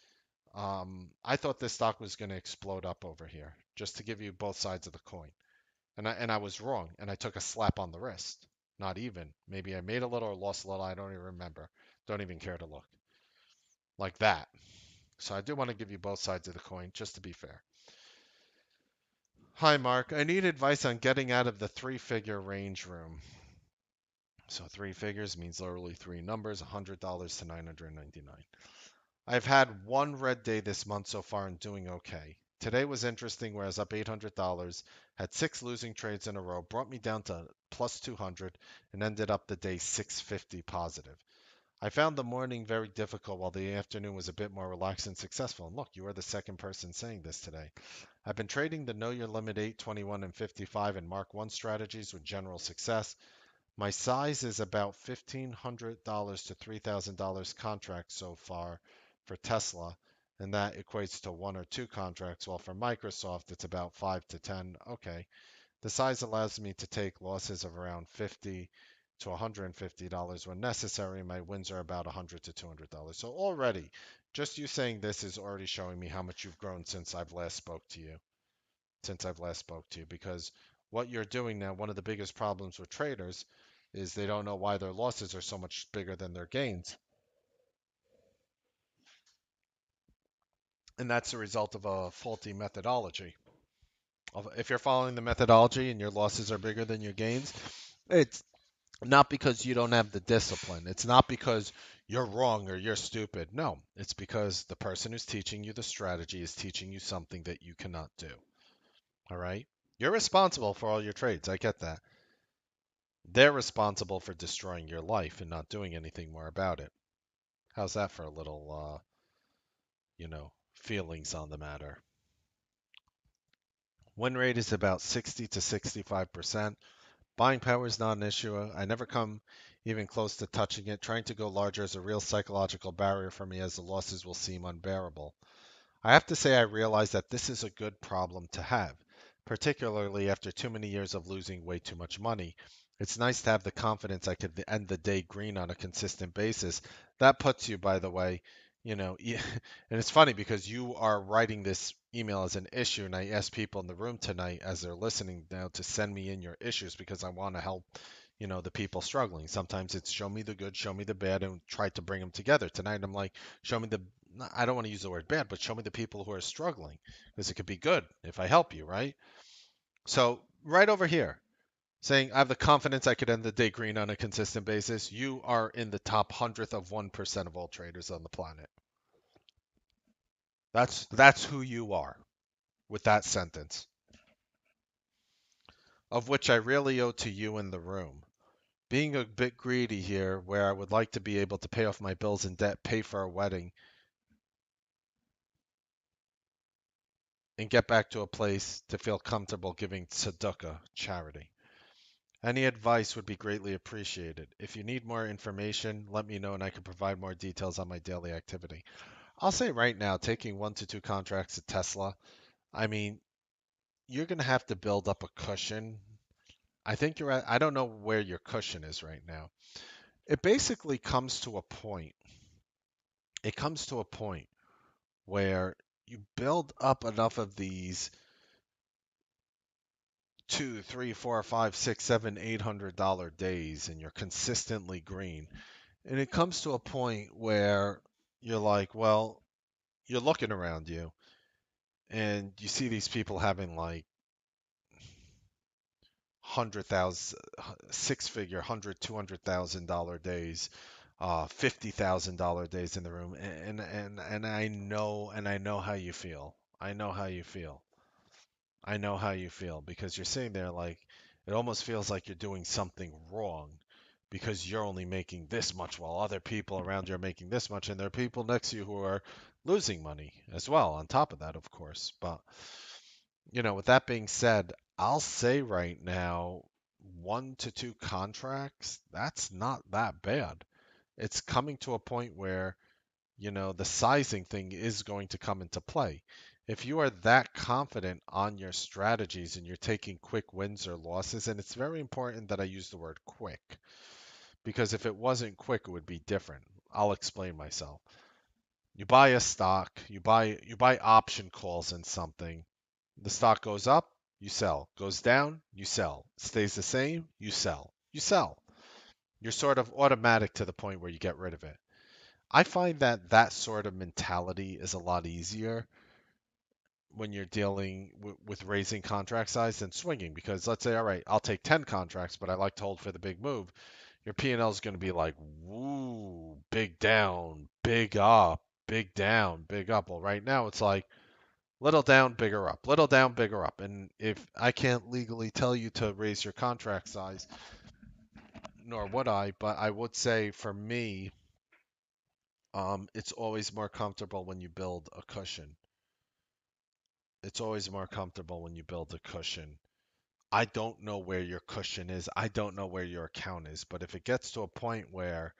S1: I thought this stock was going to explode up over here, just to give you both sides of the coin. And I was wrong, and I took a slap on the wrist. Not even. Maybe I made a little or lost a little. I don't even remember. Don't even care to look. Like that. So I do want to give you both sides of the coin, just to be fair. Hi, Mark. I need advice on getting out of the three-figure range room. So three figures means literally three numbers, $100 to 999. I've had one red day this month so far and doing okay. Today was interesting where I was up $800, had six losing trades in a row, brought me down to plus 200, and ended up the day 650 positive. I found the morning very difficult while the afternoon was a bit more relaxed and successful. And look, you are the second person saying this today. I've been trading the Know Your Limit 8, 21, and 55 and Mark 1 strategies with general success. My size is about $1,500 to $3,000 contracts so far for Tesla, and that equates to one or two contracts, while for Microsoft it's about 5 to 10. Okay. The size allows me to take losses of around 50 to $150 when necessary. My wins are about $100 to $200. So already, just you saying this is already showing me how much you've grown since I've last spoke to you. Since I've last spoke to you, because what you're doing now, one of the biggest problems with traders is they don't know why their losses are so much bigger than their gains. And that's a result of a faulty methodology. If you're following the methodology and your losses are bigger than your gains, it's not because you don't have the discipline. It's not because you're wrong or you're stupid. No, it's because the person who's teaching you the strategy is teaching you something that you cannot do. All right? You're responsible for all your trades. I get that. They're responsible for destroying your life and not doing anything more about it. How's that for a little, feelings on the matter? Win rate is about 60 to 65%. Buying power is not an issue. I never come even close to touching it. Trying to go larger is a real psychological barrier for me as the losses will seem unbearable. I have to say I realize that this is a good problem to have, particularly after too many years of losing way too much money. It's nice to have the confidence I could end the day green on a consistent basis. That puts you, by the way, and it's funny because you are writing this email as an issue, and I asked people in the room tonight as they're listening now to send me in your issues because I want to help, the people struggling. Sometimes it's show me the good, show me the bad, and try to bring them together. Tonight I'm like, show me the I don't want to use the word bad, but show me the people who are struggling because it could be good if I help you, right? So, right over here, saying I have the confidence I could end the day green on a consistent basis, you are in the top 100th of 1% of all traders on the planet. That's who you are with that sentence, of which I really owe to you in the room. Being a bit greedy here, where I would like to be able to pay off my bills and debt, pay for a wedding, and get back to a place to feel comfortable giving tzedakah, charity. Any advice would be greatly appreciated. If you need more information, let me know and I can provide more details on my daily activity. I'll say right now, taking one to two contracts at Tesla, I mean, you're going to have to build up a cushion. I think you're at, I don't know where your cushion is right now. It basically comes to a point. It comes to a point where you build up enough of these two, three, four, five, six, seven, $800 days, and you're consistently green. And it comes to a point where you're like, well, you're looking around you and you see these people having like 100,000, six-figure, 100, $200,000 days, $50,000 days in the room, and I know how you feel. I know how you feel. I know how you feel because you're sitting there like it almost feels like you're doing something wrong because you're only making this much while other people around you are making this much, and there are people next to you who are losing money as well, on top of that, of course. But, with that being said, I'll say right now, one to two contracts, that's not that bad. It's coming to a point where the sizing thing is going to come into play. If you are that confident on your strategies and you're taking quick wins or losses, and it's very important that I use the word quick, because if it wasn't quick, it would be different. I'll explain myself. You buy a stock, you buy option calls in something. The stock goes up, you sell. Goes down, you sell. Stays the same, you sell. You sell. You're sort of automatic to the point where you get rid of it. I find that that sort of mentality is a lot easier when you're dealing with raising contract size than swinging because let's say all right, I'll take 10 contracts but I like to hold for the big move. Your P&L is going to be like woo, big down, big up, big down, big up. Well, right now it's like little down, bigger up, little down, bigger up. And if I can't legally tell you to raise your contract size, nor would I, but I would say for me It's always more comfortable when you build a cushion. It's always more comfortable when you build a cushion. I don't know where your cushion is. I don't know where your account is. But if it gets to a point where,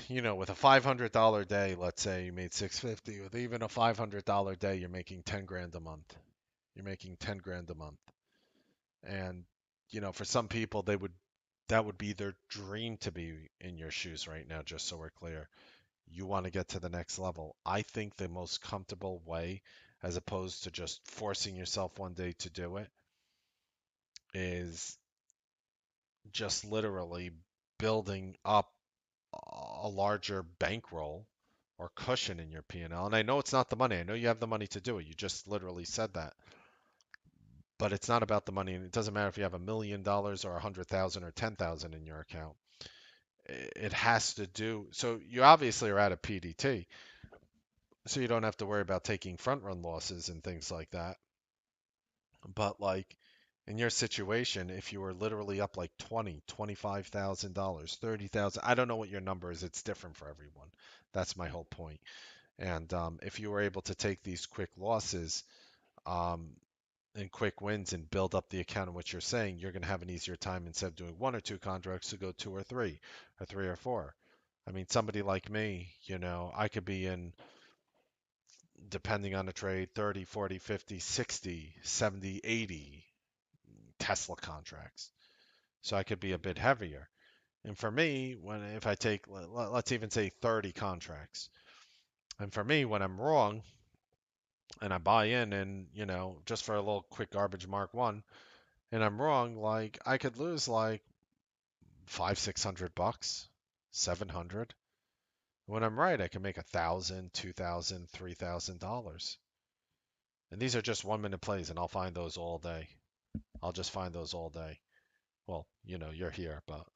S1: with a $500 day, let's say you made 650, with even a $500 day, you're making 10 grand a month. You're making 10 grand a month. And, for some people, that would be their dream to be in your shoes right now, just so we're clear. You want to get to the next level. I think the most comfortable way, as opposed to just forcing yourself one day to do it, is just literally building up a larger bankroll or cushion in your P&L. And I know it's not the money. I know you have the money to do it. You just literally said that. But it's not about the money, and it doesn't matter if you have $1 million or 100,000 or 10,000 in your account. It has to do. So you obviously are at a PDT, so you don't have to worry about taking front run losses and things like that. But like in your situation, if you were literally up like 20, $25,000, 30,000, I don't know what your number is. It's different for everyone. That's my whole point. And if you were able to take these quick losses um, and quick wins and build up the account in what you're saying, you're going to have an easier time instead of doing one or two contracts to go two or three or four. I mean, somebody like me, I could be in, depending on the trade, 30, 40, 50, 60, 70, 80 Tesla contracts. So I could be a bit heavier. And for me, if I take, let's even say 30 contracts, and for me, when I'm wrong and I buy in and, just for a little quick garbage mark one, and I'm wrong, like I could lose like five, $600, 700. When I'm right, I can make 1,000, 2,000, $3,000. And these are just 1 minute plays, and I'll find those all day. I'll just find those all day. Well, you're here, but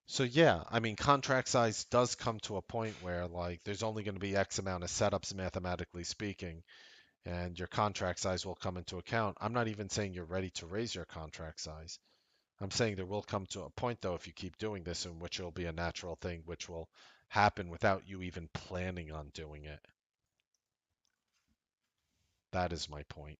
S1: so yeah, I mean, contract size does come to a point where like there's only going to be X amount of setups mathematically speaking, and your contract size will come into account. I'm not even saying you're ready to raise your contract size. I'm saying there will come to a point though if you keep doing this in which it'll be a natural thing which will happen without you even planning on doing it. That is my point.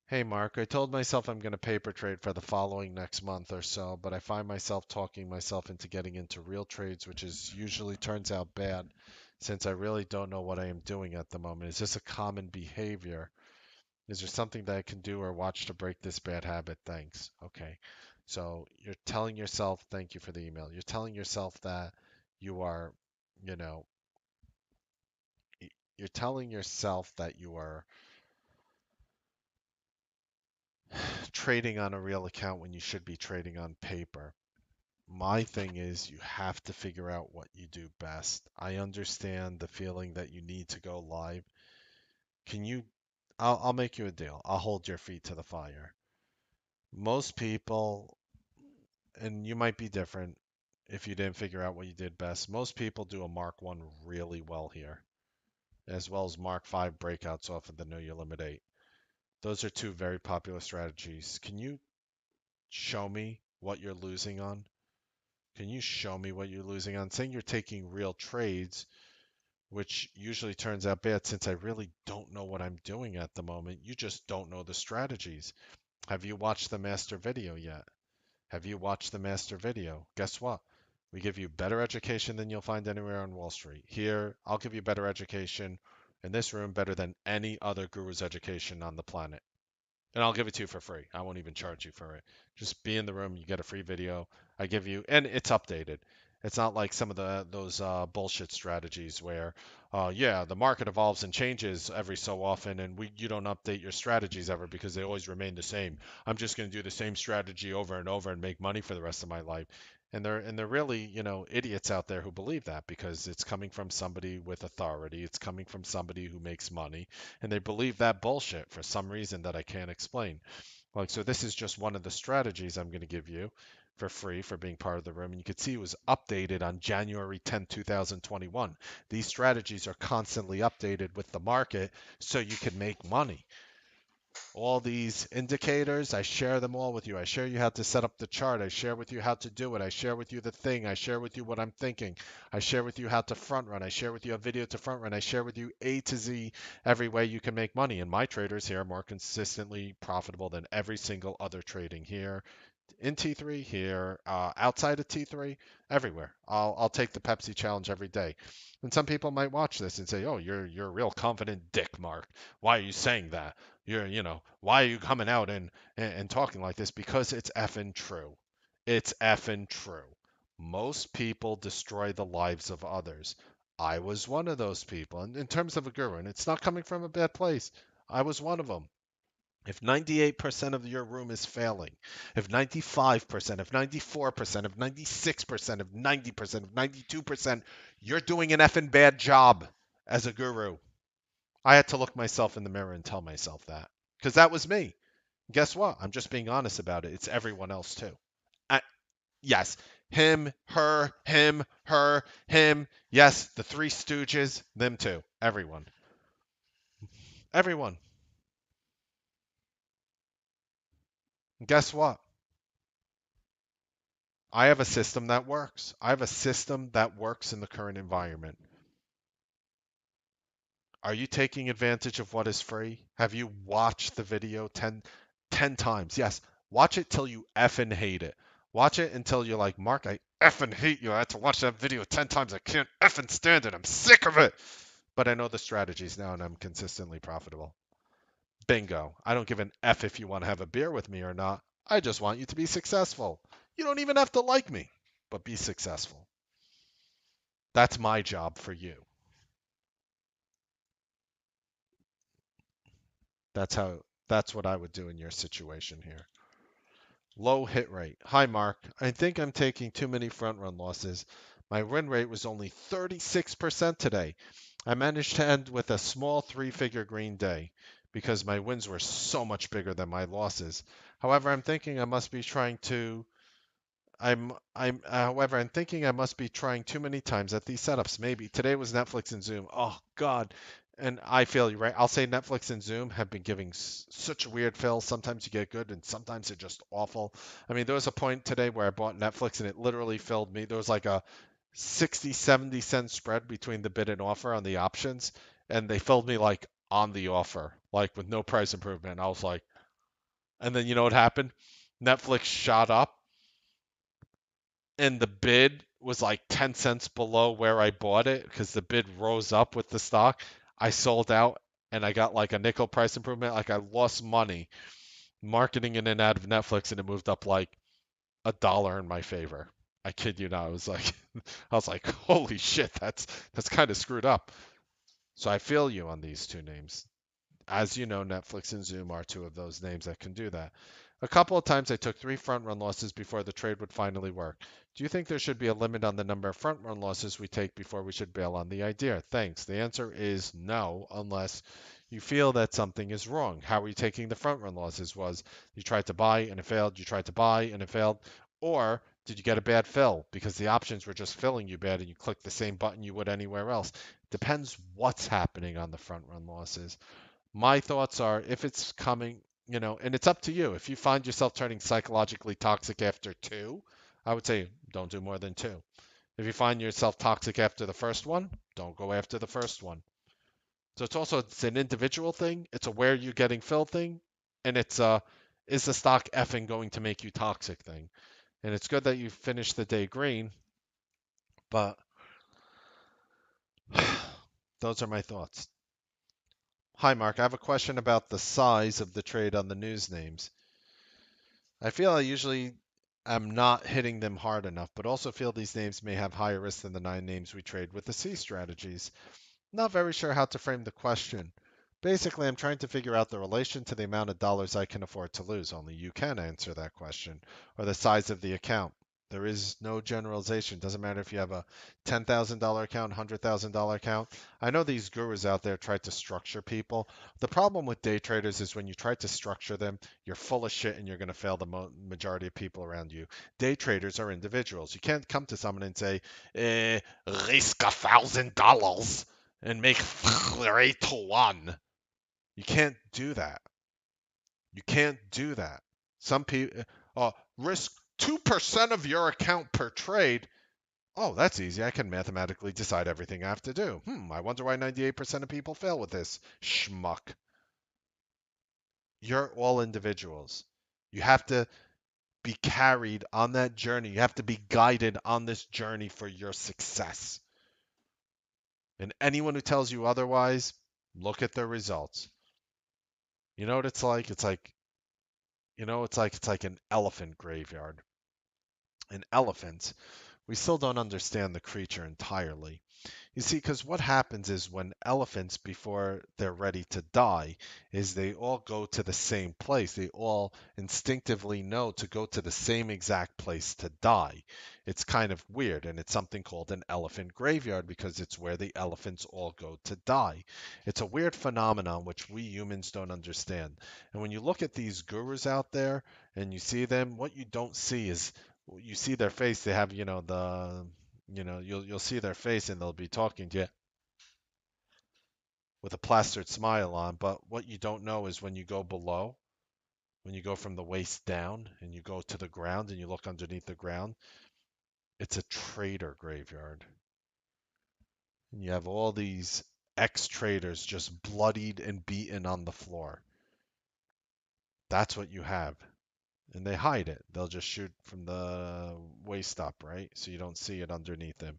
S1: Hey Mark, I told myself I'm going to paper trade for the following next month or so, but I find myself talking myself into getting into real trades, which is usually turns out bad since I really don't know what I am doing at the moment. Is this a common behavior? Is there something that I can do or watch to break this bad habit? Thanks. Okay. So you're telling yourself, thank you for the email. You're telling yourself that you are, you know, you're telling yourself that you are trading on a real account when you should be trading on paper. My thing is you have to figure out what you do best. I understand the feeling that you need to go live. Can you I'll make you a deal. I'll hold your feet to the fire. Most people, and you might be different if you didn't figure out what you did best. Most people do a Mark 1 really well here, as well as Mark 5 breakouts off of the Know Your Limit 8. Those are two very popular strategies. Can you show me what you're losing on? Can you show me what you're losing on? Saying you're taking real trades, which usually turns out bad since I really don't know what I'm doing at the moment. You just don't know the strategies. Have you watched the master video yet? Have you watched the master video? Guess what? We give you better education than you'll find anywhere on Wall Street. Here, I'll give you better education in this room, better than any other guru's education on the planet. And I'll give it to you for free. I won't even charge you for it. Just be in the room, you get a free video. I give you, and it's updated. It's not like some of those bullshit strategies where, yeah, the market evolves and changes every so often, and you don't update your strategies ever because they always remain the same. I'm just going to do the same strategy over and over and make money for the rest of my life. And they're really, idiots out there who believe that because it's coming from somebody with authority. It's coming from somebody who makes money, and they believe that bullshit for some reason that I can't explain. Like, so this is just one of the strategies I'm going to give you for free for being part of the room. And you can see it was updated on January 10th, 2021. These strategies are constantly updated with the market so you can make money. All these indicators, I share them all with you. I share you how to set up the chart. I share with you how to do it. I share with you the thing. I share with you what I'm thinking. I share with you how to front run. I share with you a video to front run. I share with you A to Z every way you can make money. And my traders here are more consistently profitable than every single other trading here in T3 here, outside of T3, everywhere. I'll take the Pepsi challenge every day. And some people might watch this and say, "Oh, you're a real confident dick, Mark. Why are you saying that? Why are you coming out and talking like this? Because it's effing true. It's effing true. Most people destroy the lives of others. I was one of those people. And in terms of a guru, and it's not coming from a bad place. I was one of them. If 98% of your room is failing, if 95%, if 94%, if 96%, if 90%, if 92%, you're doing an effing bad job as a guru. I had to look myself in the mirror and tell myself that. Because that was me. Guess what? I'm just being honest about it. It's everyone else too. I, yes. Him, her, him. Yes, the Three Stooges, them too. Everyone. Everyone. Guess what? I have a system that works. I have a system that works in the current environment. Are you taking advantage of what is free? Have you watched the video 10 times? Yes. Watch it till you effing hate it. Watch it until you're like, Mark, I effing hate you. I had to watch that video 10 times. I can't effing stand it. I'm sick of it. But I know the strategies now and I'm consistently profitable. Bingo. I don't give an F if you want to have a beer with me or not. I just want you to be successful. You don't even have to like me, but be successful. That's my job for you. That's what I would do in your situation here. Low hit rate. Hi Mark. I think I'm taking too many front run losses. My win rate was only 36% today. I managed to end with a small three-figure green day because my wins were so much bigger than my losses. However, however, I'm thinking I must be trying too many times at these setups. Maybe today was Netflix and Zoom. Oh God. And I feel you, right? I'll say Netflix and Zoom have been giving such weird fills. Sometimes you get good and sometimes they're just awful. I mean, there was a point today where I bought Netflix and it literally filled me. There was like a 60, 70 cent spread between the bid and offer on the options. And they filled me like on the offer, like with no price improvement. I was like, and then you know what happened? Netflix shot up and the bid was like 10 cents below where I bought it because the bid rose up with the stock. I sold out and I got like a nickel price improvement. Like I lost money marketing in and out of Netflix and it moved up like $1 in my favor. I kid you not. I was like, holy shit, that's kind of screwed up. So I feel you on these two names. As you know, Netflix and Zoom are two of those names that can do that. A couple of times I took 3 front run losses before the trade would finally work. Do you think there should be a limit on the number of front run losses we take before we should bail on the idea? Thanks. The answer is no, unless you feel that something is wrong. How are you taking the front run losses? Was you tried to buy and it failed, you tried to buy and it failed, or did you get a bad fill because the options were just filling you bad and you clicked the same button you would anywhere else? Depends what's happening on the front run losses. My thoughts are if it's coming, and it's up to you. If you find yourself turning psychologically toxic after two, I would say don't do more than two. If you find yourself toxic after the first one, don't go after the first one. So it's an individual thing, it's a where you're getting filled thing, and it's a is the stock effing going to make you toxic thing. And it's good that you finished the day green, but those are my thoughts. Hi Mark, I have a question about the size of the trade on the news names. I feel I usually am not hitting them hard enough, but also feel these names may have higher risk than the 9 names we trade with the C strategies. Not very sure how to frame the question. Basically, I'm trying to figure out the relation to the amount of dollars I can afford to lose. Only you can answer that question, or the size of the account. There is no generalization. Doesn't matter if you have a $10,000 account, $100,000 account. I know these gurus out there try to structure people. The problem with day traders is when you try to structure them, you're full of shit and you're going to fail the majority of people around you. Day traders are individuals. You can't come to someone and say, risk $1,000 and make 3 to 1. You can't do that. You can't do that. Some people risk 2% of your account per trade. Oh, that's easy. I can mathematically decide everything I have to do. I wonder why 98% of people fail with this. Schmuck. You're all individuals. You have to be carried on that journey. You have to be guided on this journey for your success. And anyone who tells you otherwise, look at their results. You know what it's like? It's like an elephant graveyard. An elephant, we still don't understand the creature entirely. You see, because what happens is when elephants, before they're ready to die, is they all go to the same place. They all instinctively know to go to the same exact place to die. It's kind of weird, and it's something called an elephant graveyard because it's where the elephants all go to die. It's a weird phenomenon which we humans don't understand. And when you look at these gurus out there and you see them, what you don't see is you see their face. They have, you'll see their face and they'll be talking to you with a plastered smile on. But what you don't know is when you go below, when you go from the waist down and you go to the ground and you look underneath the ground, it's a trader graveyard. And you have all these ex-traders just bloodied and beaten on the floor. That's what you have. And they hide it. They'll just shoot from the waist up, right? So you don't see it underneath them.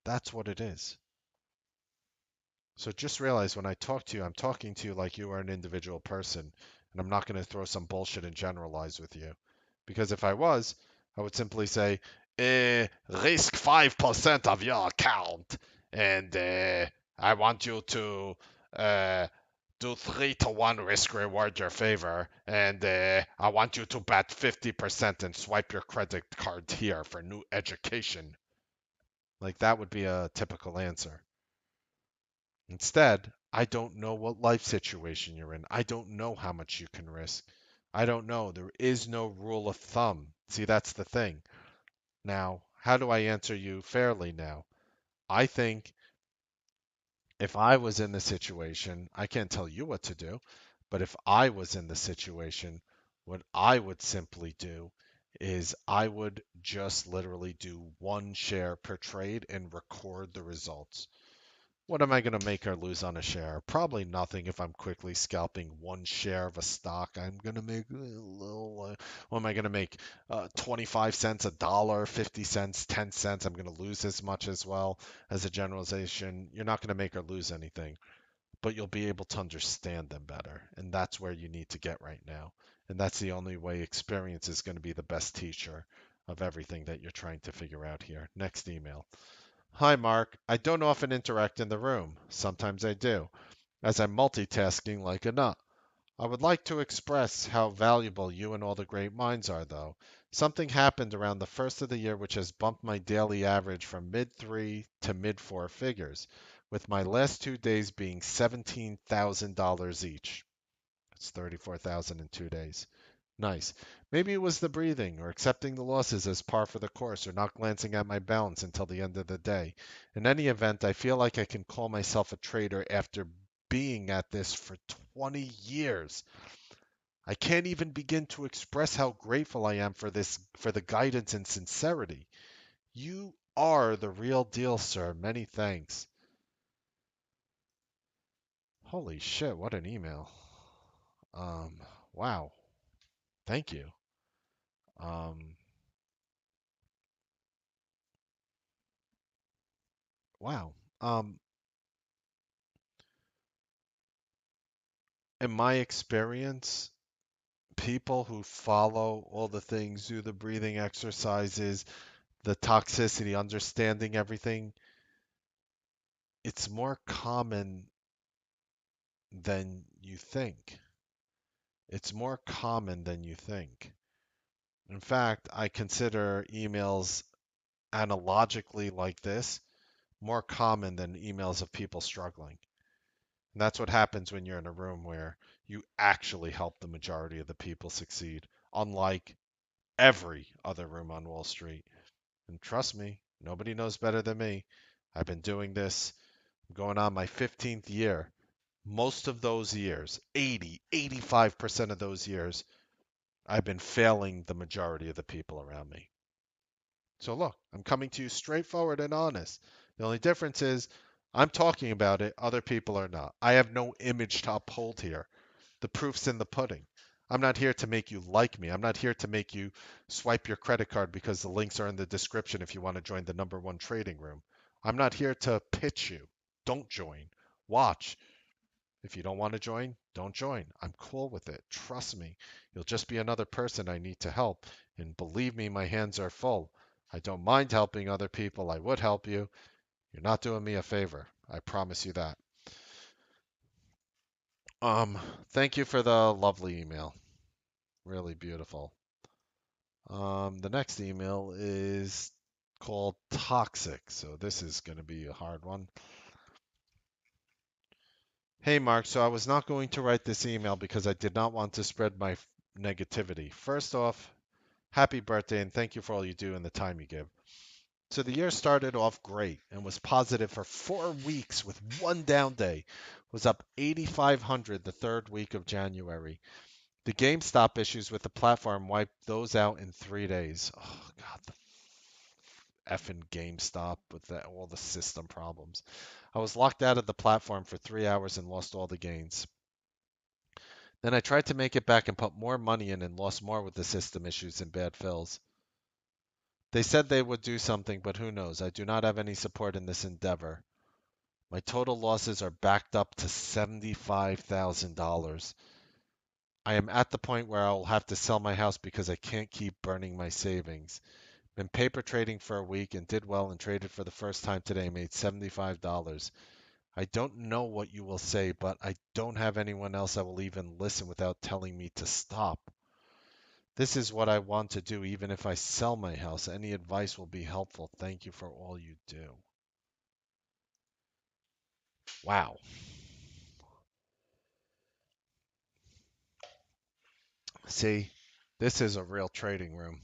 S1: That's what it is. So just realize when I talk to you, I'm talking to you like you are an individual person, and I'm not going to throw some bullshit and generalize with you. Because if I was, I would simply say, risk 5% of your account, and I want you to uh, do 3-to-1 risk reward your favor, and I want you to bet 50% and swipe your credit card here for new education. Like that would be a typical answer. Instead, I don't know what life situation you're in. I don't know how much you can risk. I don't know. There is no rule of thumb. See, that's the thing. Now, how do I answer you fairly now? I think if I was in the situation, I can't tell you what to do, but if I was in the situation, what I would simply do is I would just literally do one share per trade and record the results. What am I going to make or lose on a share? Probably nothing if I'm quickly scalping one share of a stock. I'm going to make a little, what am I going to make? 25 cents, a dollar, 50 cents, 10 cents. I'm going to lose as much as well as a generalization. You're not going to make or lose anything, but you'll be able to understand them better. And that's where you need to get right now. And that's the only way experience is going to be the best teacher of everything that you're trying to figure out here. Next email. Hi, Mark. I don't often interact in the room. Sometimes I do, as I'm multitasking like a nut. I would like to express how valuable you and all the great minds are, though. Something happened around the first of the year which has bumped my daily average from mid three to mid four figures, with my last 2 days being $17,000 each. It's 34,000 in 2 days. Nice. Maybe it was the breathing, or accepting the losses as par for the course, or not glancing at my balance until the end of the day. In any event, I feel like I can call myself a trader after being at this for 20 years. I can't even begin to express how grateful I am for the guidance and sincerity. You are the real deal, sir. Many thanks. Holy shit, what an email. Um, wow. Thank you. Um, wow. Um, in my experience, people who follow all the things, do the breathing exercises, the toxicity, understanding everything, it's more common than you think. It's more common than you think. In fact, I consider emails analogically like this more common than emails of people struggling. And that's what happens when you're in a room where you actually help the majority of the people succeed, unlike every other room on Wall Street. And trust me, nobody knows better than me. I've been doing this, going on my 15th year. Most of those years, 85% of those years, I've been failing the majority of the people around me. So look, I'm coming to you straightforward and honest. The only difference is I'm talking about it, other people are not. I have no image to uphold here. The proof's in the pudding. I'm not here to make you like me. I'm not here to make you swipe your credit card because the links are in the description if you want to join the number one trading room. I'm not here to pitch you. Don't join. Watch. If you don't want to join, don't join. I'm cool with it. Trust me. You'll just be another person I need to help. And believe me, my hands are full. I don't mind helping other people. I would help you. You're not doing me a favor. I promise you that. Um, Thank you for the lovely email. Really beautiful. The next email is called Toxic. So this is going to be a hard one. Hey, Mark. So I was not going to write this email because I did not want to spread my negativity. First off, happy birthday and thank you for all you do and the time you give. So the year started off great and was positive for 4 weeks with one down day. Was up 8,500 the third week of January. The GameStop issues with the platform wiped those out in 3 days. Oh God, the effing GameStop with all the system problems. I was locked out of the platform for 3 hours and lost all the gains. Then I tried to make it back and put more money in and lost more with the system issues and bad fills. They said they would do something, but who knows? I do not have any support in this endeavor. My total losses are backed up to $75,000. I am at the point where I will have to sell my house because I can't keep burning my savings. Been paper trading for a week and did well and traded for the first time today, made $75. I don't know what you will say, but I don't have anyone else that will even listen without telling me to stop. This is what I want to do, even if I sell my house. Any advice will be helpful. Thank you for all you do. Wow. See, this is a real trading room.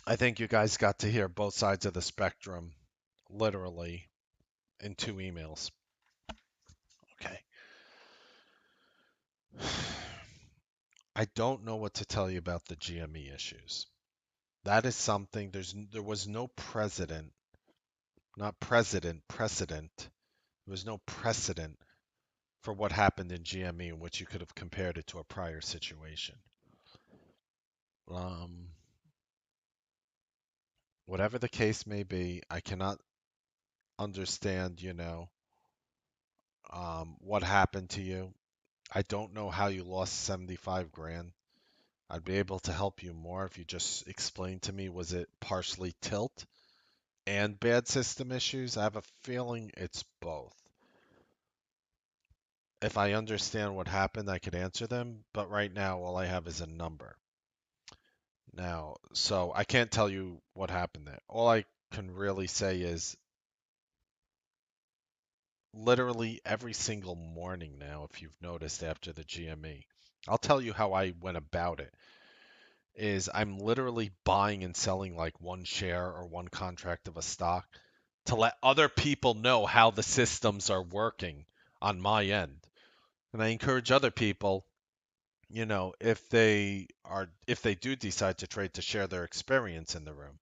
S1: I think you guys got to hear both sides of the spectrum, literally, in two emails. Okay. I don't know what to tell you about the GME issues. That is something there was no precedent, not president, precedent. There was no precedent for what happened in GME in which you could have compared it to a prior situation. Um, Whatever the case may be, I cannot understand, what happened to you. I don't know how you lost 75 grand. I'd be able to help you more if you just explain to me, was it partially tilt and bad system issues? I have a feeling it's both. If I understand what happened, I could answer them, but right now all I have is a number. Now, so I can't tell you what happened there. All I can really say is literally every single morning now, if you've noticed after the GME, I'll tell you how I went about it. Is I'm literally buying and selling like one share or one contract of a stock to let other people know how the systems are working on my end. And I encourage other people, if they do decide to trade to share their experience in the room.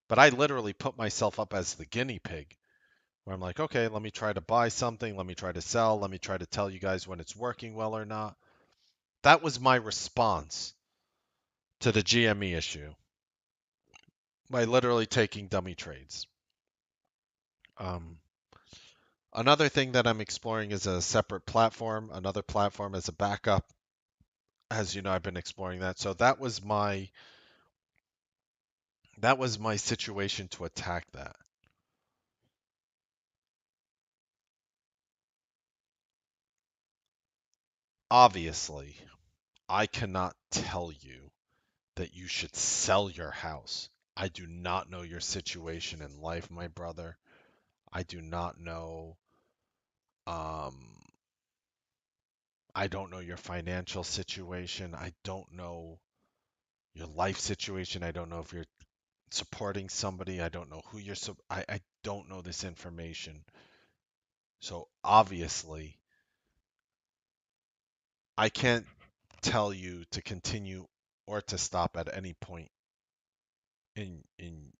S1: But I literally put myself up as the guinea pig where I'm like, okay, let me try to buy something, let me try to sell, let me try to tell you guys when it's working well or not. That was my response to the GME issue by literally taking dummy trades. Um, Another thing that I'm exploring is a separate platform, another platform as a backup. As you know, I've been exploring that. So that was my situation to attack that. Obviously, I cannot tell you that you should sell your house. I do not know your situation in life, my brother. I do not know um I don't know your financial situation. I don't know your life situation. I don't know if you're supporting somebody. I don't know who I don't know this information. So obviously, I can't tell you to continue or to stop at any point in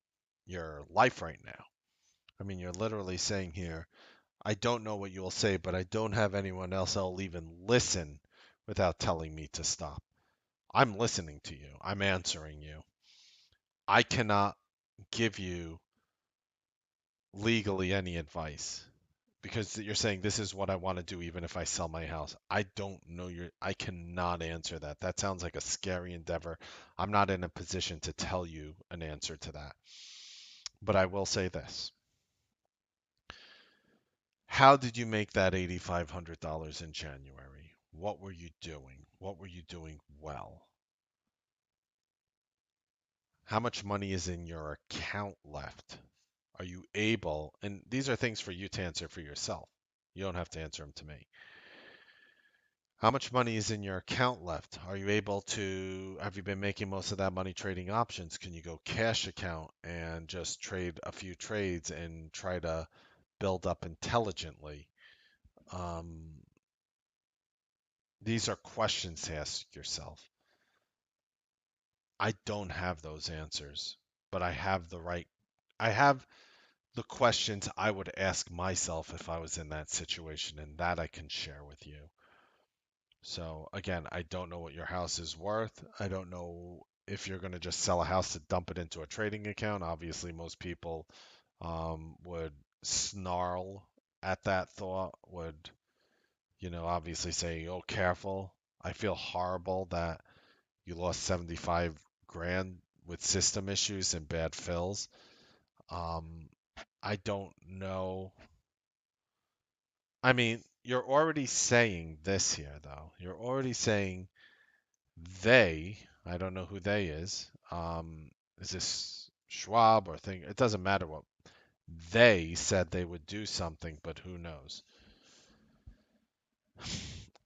S1: your life right now. I mean, you're literally saying here, I don't know what you'll say, but I don't have anyone else that'll even listen without telling me to stop. I'm listening to you. I'm answering you. I cannot give you legally any advice because you're saying this is what I want to do even if I sell my house. I don't know I cannot answer that. That sounds like a scary endeavor. I'm not in a position to tell you an answer to that. But I will say this. How did you make that $8,500 in January? What were you doing? What were you doing well? How much money is in your account left? Are you able, and these are things for you to answer for yourself. You don't have to answer them to me. How much money is in your account left? Are you able to, have you been making most of that money trading options? Can you go cash account and just trade a few trades and try to build up intelligently? Um, these are questions to ask yourself. I don't have those answers, but I have the right, I have the questions I would ask myself if I was in that situation, and that I can share with you. So again, I don't know what your house is worth. I don't know if you're going to just sell a house to dump it into a trading account. Obviously, most people would snarl at that thought, would, obviously say, oh, careful. I feel horrible that you lost 75 grand with system issues and bad fills. Um, I don't know. I mean, you're already saying this here, though. You're already saying they, I don't know who they is this Schwab or thing? It doesn't matter what. They said they would do something, but who knows?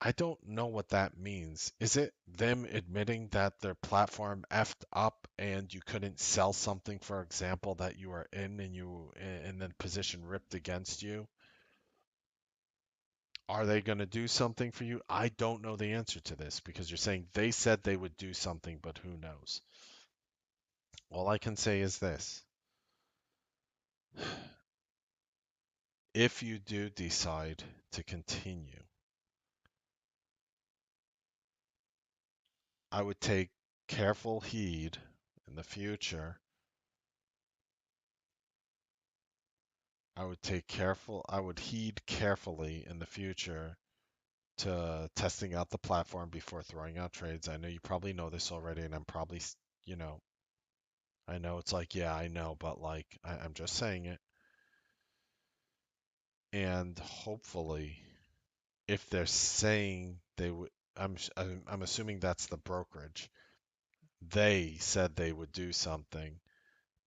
S1: I don't know what that means. Is it them admitting that their platform effed up and you couldn't sell something, for example, that you are in and then position ripped against you? Are they going to do something for you? I don't know the answer to this because you're saying they said they would do something, but who knows? All I can say is this. If you do decide to continue, I would take careful heed in the future. I would heed carefully in the future to testing out the platform before throwing out trades. I know you probably know this already, and I'm probably, you know, I know it's like, yeah, I know, but like, I'm just saying it. And hopefully, if they're saying they would, I'm assuming that's the brokerage. They said they would do something,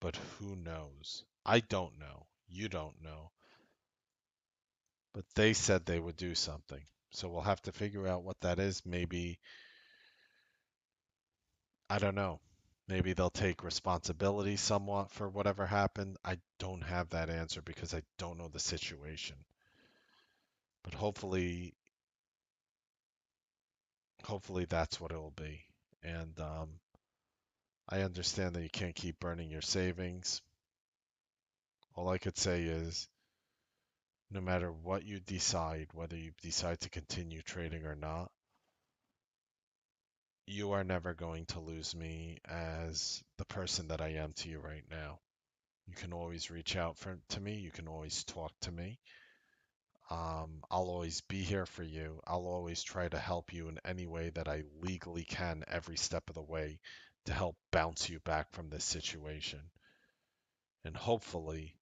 S1: but who knows? I don't know. You don't know. But they said they would do something. So we'll have to figure out what that is. Maybe, I don't know. Maybe they'll take responsibility somewhat for whatever happened. I don't have that answer because I don't know the situation. But hopefully that's what it will be. And I understand that you can't keep burning your savings. All I could say is no matter what you decide, whether you decide to continue trading or not, you are never going to lose me as the person that I am to you right now. You can always reach out to me. You can always talk to me. I'll always be here for you. I'll always try to help you in any way that I legally can every step of the way to help bounce you back from this situation. And hopefully,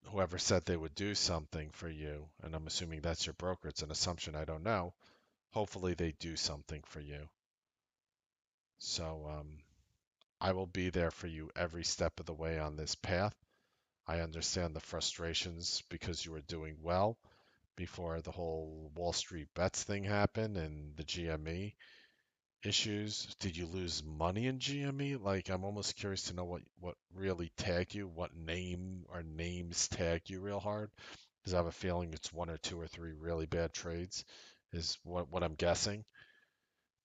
S1: whoever said they would do something for you, and I'm assuming that's your broker, it's an assumption, I don't know. Hopefully, they do something for you. So, I will be there for you every step of the way on this path. I understand the frustrations because you were doing well before the whole Wall Street bets thing happened and the GME issues. Did you lose money in GME? Like, I'm almost curious to know what really tagged you, what name or names tagged you real hard. because I have a feeling it's one or two or three really bad trades, is what I'm guessing.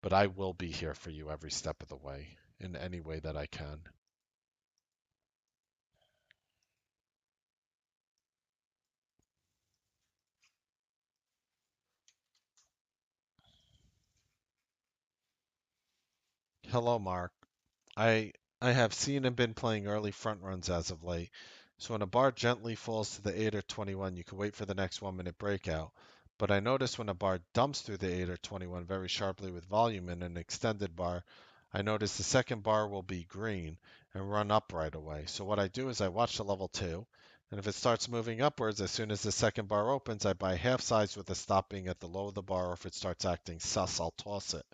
S1: But I will be here for you every step of the way in any way that I can. Hello, Mark. I I have seen and been playing early front runs as of late. So when a bar gently falls to the 8 or 21, you can wait for the next 1 minute breakout. But I notice when a bar dumps through the 8 or 21 very sharply with volume in an extended bar, I notice the second bar will be green and run up right away. So what I do is I watch the level 2, and if it starts moving upwards as soon as the second bar opens, I buy half size with the stop being at the low of the bar, or if it starts acting sus, I'll toss it.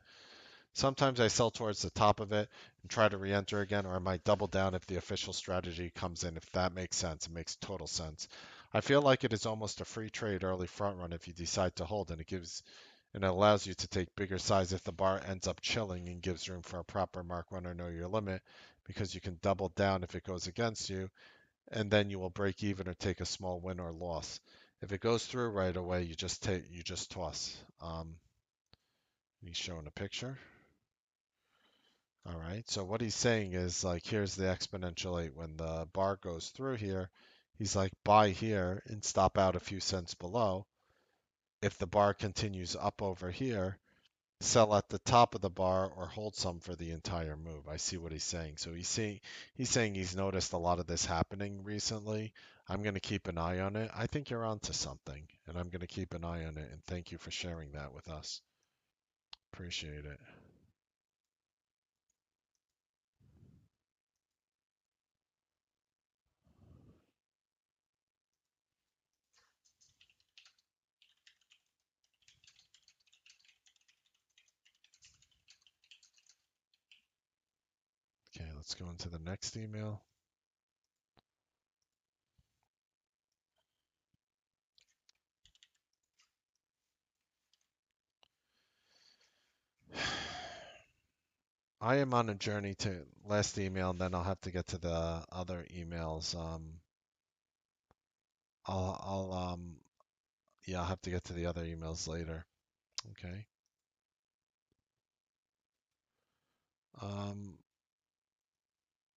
S1: Sometimes I sell towards the top of it and try to re-enter again, or I might double down if the official strategy comes in, if that makes sense. It makes total sense. I feel like it is almost a free trade early front run if you decide to hold, and it allows you to take bigger size if the bar ends up chilling and gives room for a proper mark run or know your limit, because you can double down if it goes against you, and then you will break even or take a small win or loss. If it goes through right away, you just toss. He's showing a picture. All right, so what he's saying is like, here's the exponential 8. When the bar goes through here, he's like, buy here and stop out a few cents below. If the bar continues up over here, sell at the top of the bar or hold some for the entire move. I see what he's saying. So he's saying he's noticed a lot of this happening recently. I'm going to keep an eye on it. I think you're onto something, and I'm going to keep an eye on it. And thank you for sharing that with us. Appreciate it. Okay, let's go into the next email. I am on a journey to last email, and then I'll have to get to the other emails. I'll yeah, I'll have to get to the other emails later. Okay. Um,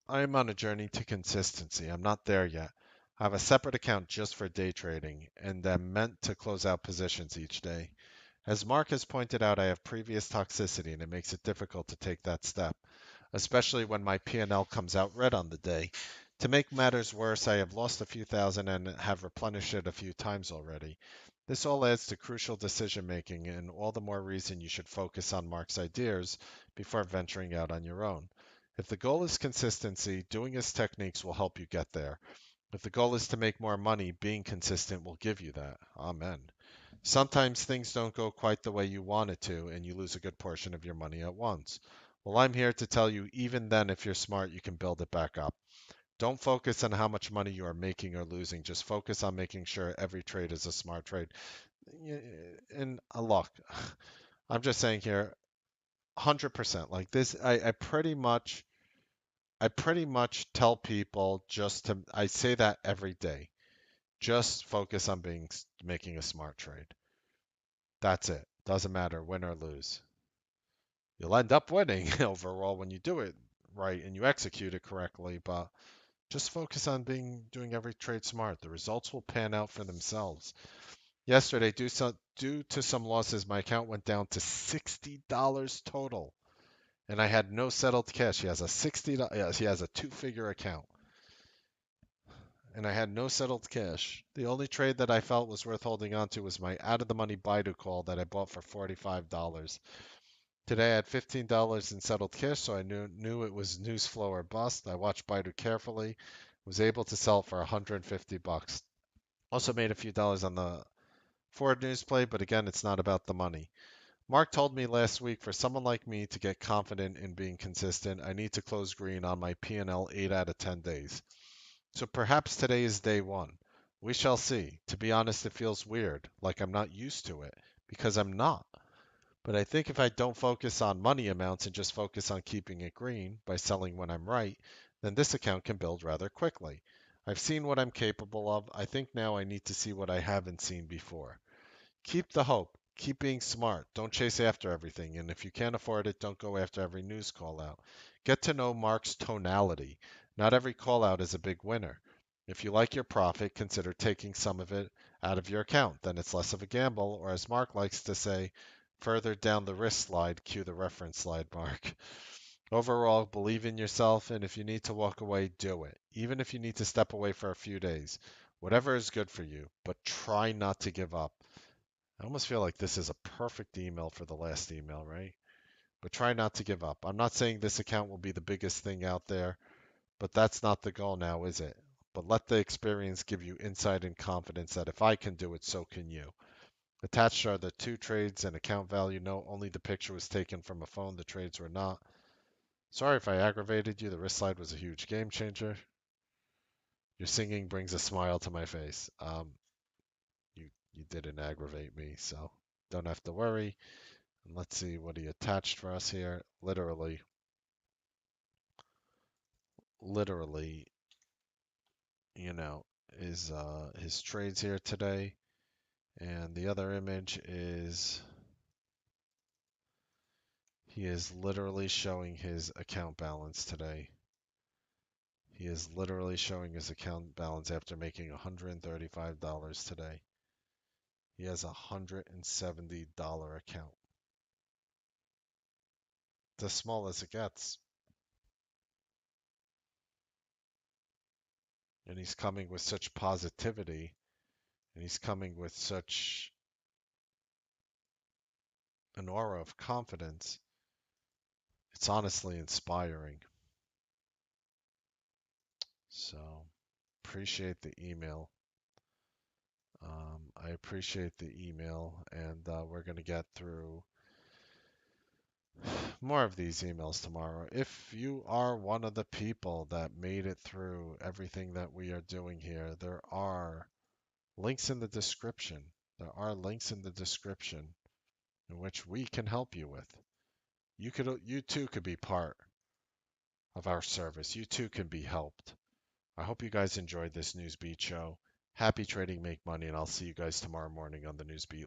S1: I am on a journey to consistency. I'm not there yet. I have a separate account just for day trading, and I'm meant to close out positions each day. As Mark has pointed out, I have previous toxicity, and it makes it difficult to take that step, especially when my P&L comes out red on the day. To make matters worse, I have lost a few thousand and have replenished it a few times already. This all adds to crucial decision making, and all the more reason you should focus on Mark's ideas before venturing out on your own. If the goal is consistency, doing his techniques will help you get there. If the goal is to make more money, being consistent will give you that. Amen. Sometimes things don't go quite the way you want it to, and you lose a good portion of your money at once. Well, I'm here to tell you, even then, if you're smart, you can build it back up. Don't focus on how much money you are making or losing. Just focus on making sure every trade is a smart trade. And look, I'm just saying here, 100%. Like this, I pretty much tell people I say that every day. Just focus on making a smart trade. That's it. Doesn't matter win or lose. You'll end up winning overall when you do it right and you execute it correctly, but just focus on doing every trade smart. The results will pan out for themselves. Yesterday, due to some losses, my account went down to $60 total, and I had no settled cash. He has a he has a two-figure account, and I had no settled cash. The only trade that I felt was worth holding on to was my out of the money Baidu call that I bought for $45. Today I had $15 in settled cash, so I knew it was news flow or bust. I watched Baidu carefully, was able to sell for 150 bucks. Also made a few dollars on the Ford news play, but again, it's not about the money. Mark told me last week for someone like me to get confident in being consistent, I need to close green on my P&L 8 out of 10 days. So perhaps today is day one. We shall see. To be honest, it feels weird, like I'm not used to it, because I'm not. But I think if I don't focus on money amounts and just focus on keeping it green by selling when I'm right, then this account can build rather quickly. I've seen what I'm capable of. I think now I need to see what I haven't seen before. Keep the hope. Keep being smart. Don't chase after everything. And if you can't afford it, don't go after every news call out. Get to know Mark's tonality. Not every call out is a big winner. If you like your profit, consider taking some of it out of your account. Then it's less of a gamble, or as Mark likes to say, further down the risk slide, cue the reference slide, Mark. Overall, believe in yourself, and if you need to walk away, do it. Even if you need to step away for a few days. Whatever is good for you, but try not to give up. I almost feel like this is a perfect email for the last email, right? But try not to give up. I'm not saying this account will be the biggest thing out there, but that's not the goal now, is it? But let the experience give you insight and confidence that if I can do it, so can you. Attached are the two trades and account value. No, only the picture was taken from a phone. The trades were not. Sorry if I aggravated you. The wrist slide was a huge game changer. Your singing brings a smile to my face. You didn't aggravate me, so don't have to worry. And let's see what he attached for us here. Literally, you know, is his trades here today. And the other image is he is literally showing his account balance today. He is literally showing his account balance after making $135 today. He has a $170 account. It's as small as it gets. And he's coming with such positivity, and he's coming with such an aura of confidence. It's honestly inspiring. So appreciate the email. I appreciate the email, and we're going to get through more of these emails tomorrow. If you are one of the people that made it through everything that we are doing here, there are links in the description. There are links in the description in which we can help you with. You too could be part of our service. You too can be helped. I hope you guys enjoyed this Newsbeat show. Happy trading, make money, and I'll see you guys tomorrow morning on the Newsbeat.